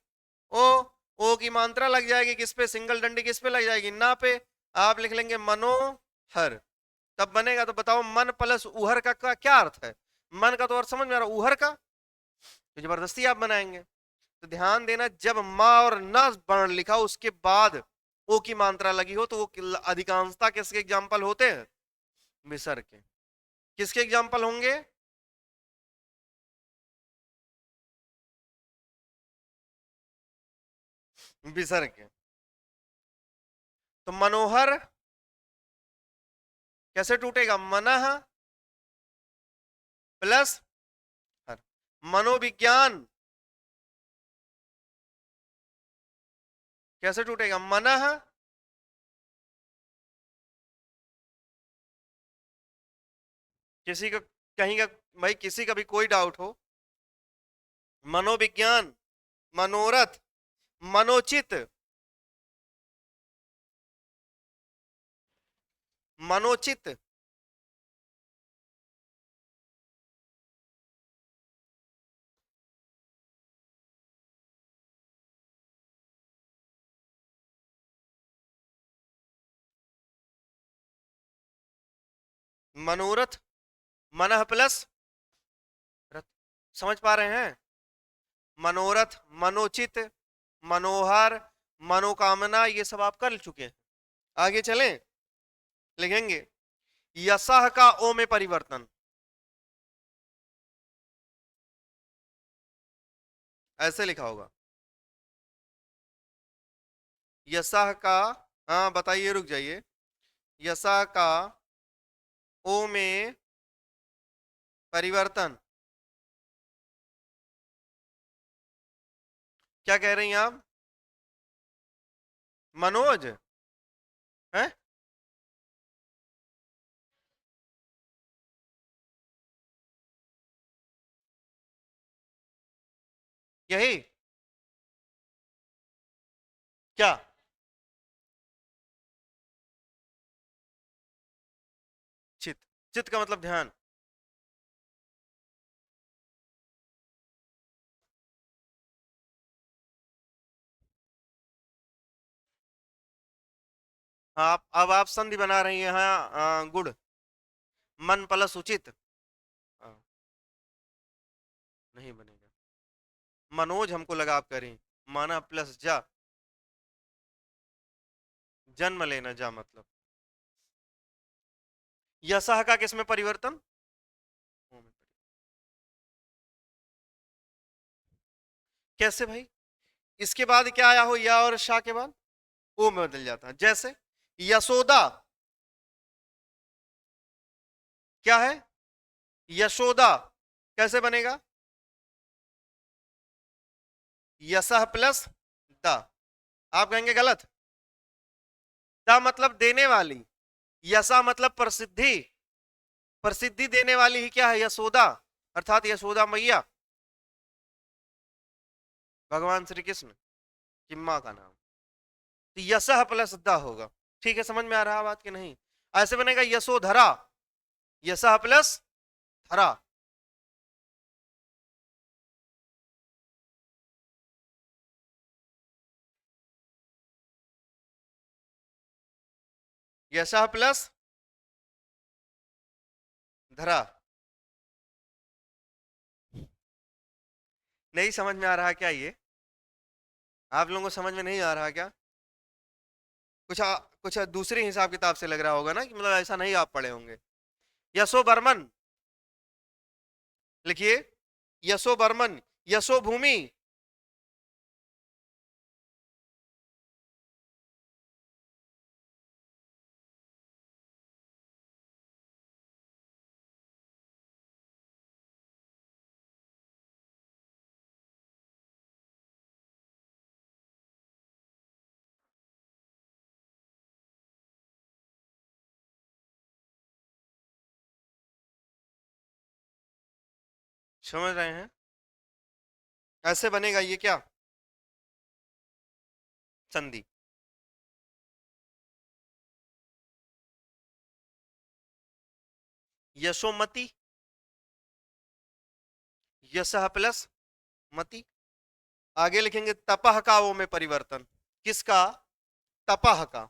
ओ। ओ की मात्रा लग जाएगी किस पे, सिंगल डंडी किस पे लग जाएगी, ना पे। आप लिख लेंगे मनोहर, तब बनेगा। तो बताओ मन प्लस उहर का क्या अर्थ है, मन का तो अर्थ समझ में आ रहा, उहर का तो जबरदस्ती आप बनाएंगे। तो ध्यान देना, जब माँ और न वर्ण लिखा उसके बाद ओ की मात्रा लगी हो तो वो अधिकांशता किसके एग्जाम्पल होते हैं, विसर्ग के। किसके एग्जाम्पल होंगे, विसर्ग के। तो मनोहर कैसे टूटेगा, मनः प्लस हर। मनोविज्ञान कैसे टूटेगा, मनः, किसी का कहीं का, भाई किसी का भी कोई डाउट हो, मनोविज्ञान, मनोरथ, मनोचित, मनोचित, मनोरथ, मनः प्लस रथ। समझ पा रहे हैं? मनोरथ, मनोचित, मनोहर, मनोकामना, ये सब आप कर चुके हैं। आगे चलें, लिखेंगे यशः का ओ में परिवर्तन। ऐसे लिखा होगा यशः का। हाँ बताइए, रुक जाइए। यशः का ओ में परिवर्तन। क्या कह रही हैं आप? मनोज है? यही क्या? चित, चित का मतलब ध्यान। हाँ, अब आप संधि बना रही हैं। हाँ गुड़, मन प्लस उचित। हाँ, नहीं बनेगा। मनोज हमको लगा आप करें, माना प्लस जा, जन्म लेना, जा मतलब। यशः का किसमें परिवर्तन? ओ में। कैसे भाई? इसके बाद क्या आया हो, या और शाह के बाद ओ में बदल जाता है। जैसे यशोदा, क्या है? यशोदा कैसे बनेगा? यशः प्लस दा। आप कहेंगे गलत। दा मतलब देने वाली, यशा मतलब प्रसिद्धि, प्रसिद्धि देने वाली ही क्या है? यशोदा, अर्थात यशोदा मैया, भगवान श्री कृष्ण की मां का नाम। तो यशः प्लस दा होगा। ठीक है, समझ में आ रहा है बात कि नहीं? ऐसे बनेगा यशोधरा, यशः प्लस धरा। यशः प्लस धरा। नहीं समझ में आ रहा क्या ये? आप लोगों को समझ में नहीं आ रहा क्या? कुछ दूसरे हिसाब किताब से लग रहा होगा ना, कि मतलब ऐसा नहीं आप पढ़े होंगे। यशो बर्मन लिखिए, यशो बर्मन, यशो भूमि, समझ रहे हैं? ऐसे बनेगा ये क्या? संधि। यशोमती, यशः प्लस मति। आगे लिखेंगे तपह का वो में परिवर्तन। किसका? तपह का।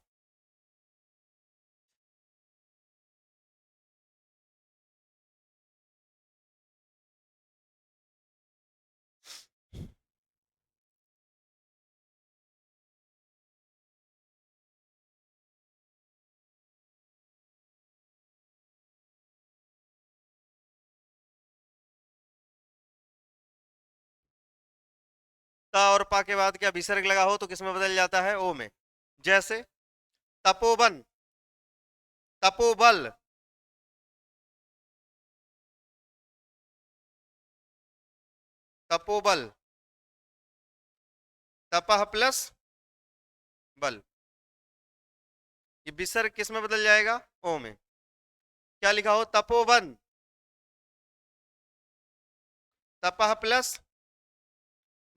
ता और पा के बाद क्या विसर्ग लगा हो तो किसमें बदल जाता है? ओ में। जैसे तपोवन, तपोबल, तपोबल, तपह प्लस बल। ये विसर्ग किस में बदल जाएगा? ओ में। क्या लिखा हो? तपोवन, तपह प्लस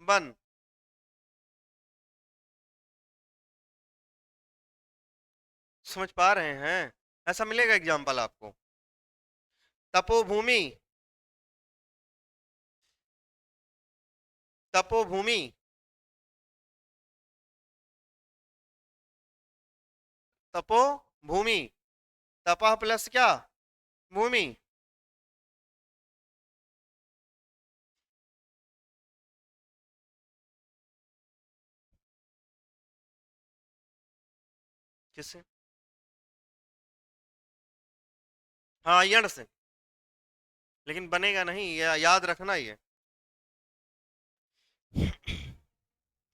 वन। समझ पा रहे हैं? ऐसा मिलेगा एग्जाम्पल आपको। तपोभूमि, तपोभूमि, तपो भूमि, तपह प्लस क्या? भूमि। किससे? हाँ, यण से। लेकिन बनेगा नहीं, याद रखना ये।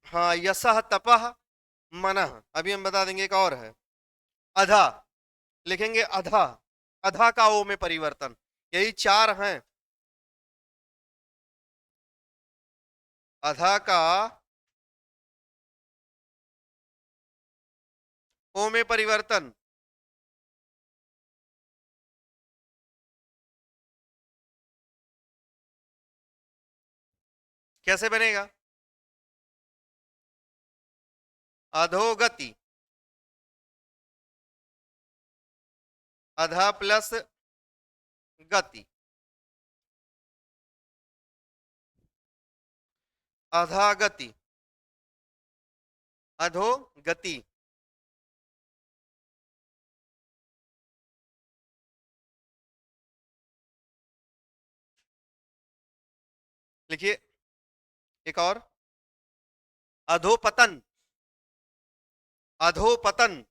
हाँ, यशः तपः मनः। अभी हम बता देंगे, एक और है अधा। लिखेंगे अधा। अधा का ओ में परिवर्तन। यही चार हैं। अधा का ओ में परिवर्तन। कैसे बनेगा? अधोगति। अधा प्लस गति। अधागति। अधोगति। लिखिए एक और, अधोपतन। अधोपतन।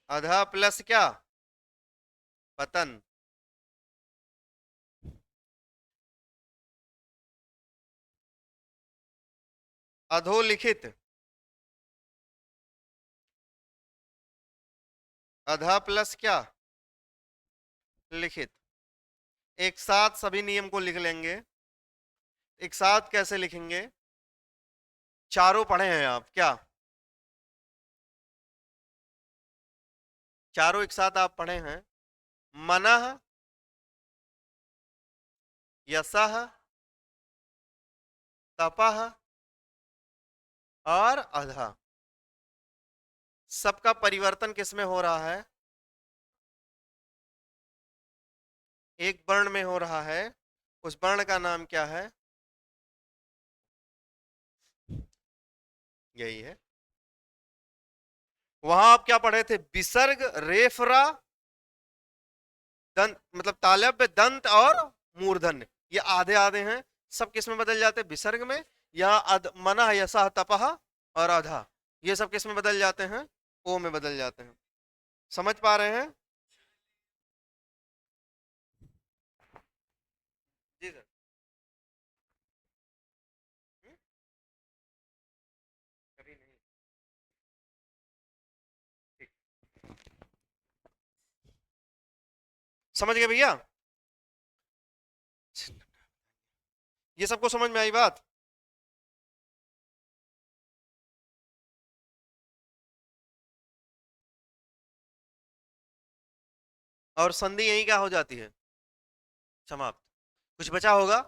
अधा प्लस क्या? पतन। अधोलिखित। अधा प्लस क्या? लिखित। एक साथ सभी नियम को लिख लेंगे। एक साथ कैसे लिखेंगे? चारों पढ़े हैं आप क्या? चारों एक साथ आप पढ़े हैं। मनः, यशः, तपः और अधा। सबका परिवर्तन किसमें हो रहा है? एक वर्ण में हो रहा है। उस वर्ण का नाम क्या है? यही है। वहां आप क्या पढ़े थे? विसर्ग, रेफरा, दंत, मतलब तालव्य, दंत और मूर्धन्य। ये आधे आधे हैं। सब किस में बदल जाते हैं? विसर्ग में। या मनः, यशः, तपः और अधा, ये सब किस में बदल जाते हैं? ओ में बदल जाते हैं। समझ पा रहे हैं? जी सर। हम्म? कभी नहीं। ठीक। समझ गए भैया? ये सबको समझ में आई बात? और संधि यही क्या हो जाती है? समाप्त। कुछ बचा होगा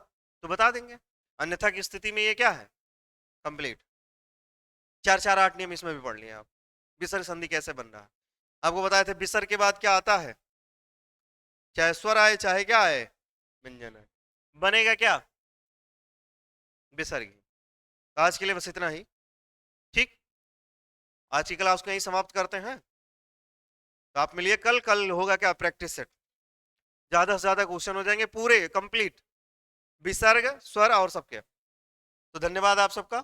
तो बता देंगे, अन्यथा की स्थिति में ये क्या है? कंप्लीट। 4 4 8 नियम इसमें भी पढ़ लिए आप। विसर्ग संधि कैसे बन रहा है आपको बताए थे। विसर्ग के बाद क्या आता है? चाहे स्वर आए चाहे क्या आए, व्यंजन है, बनेगा क्या? विसर्ग। तो आज के लिए बस इतना ही। ठीक। आज की क्लास को यही समाप्त करते हैं। तो आप मिलिए कल। कल होगा क्या? Practice set. ज्यादा से ज्यादा क्वेश्चन हो जाएंगे पूरे कंप्लीट, विसर्ग, स्वर और सबके। तो धन्यवाद आप सबका।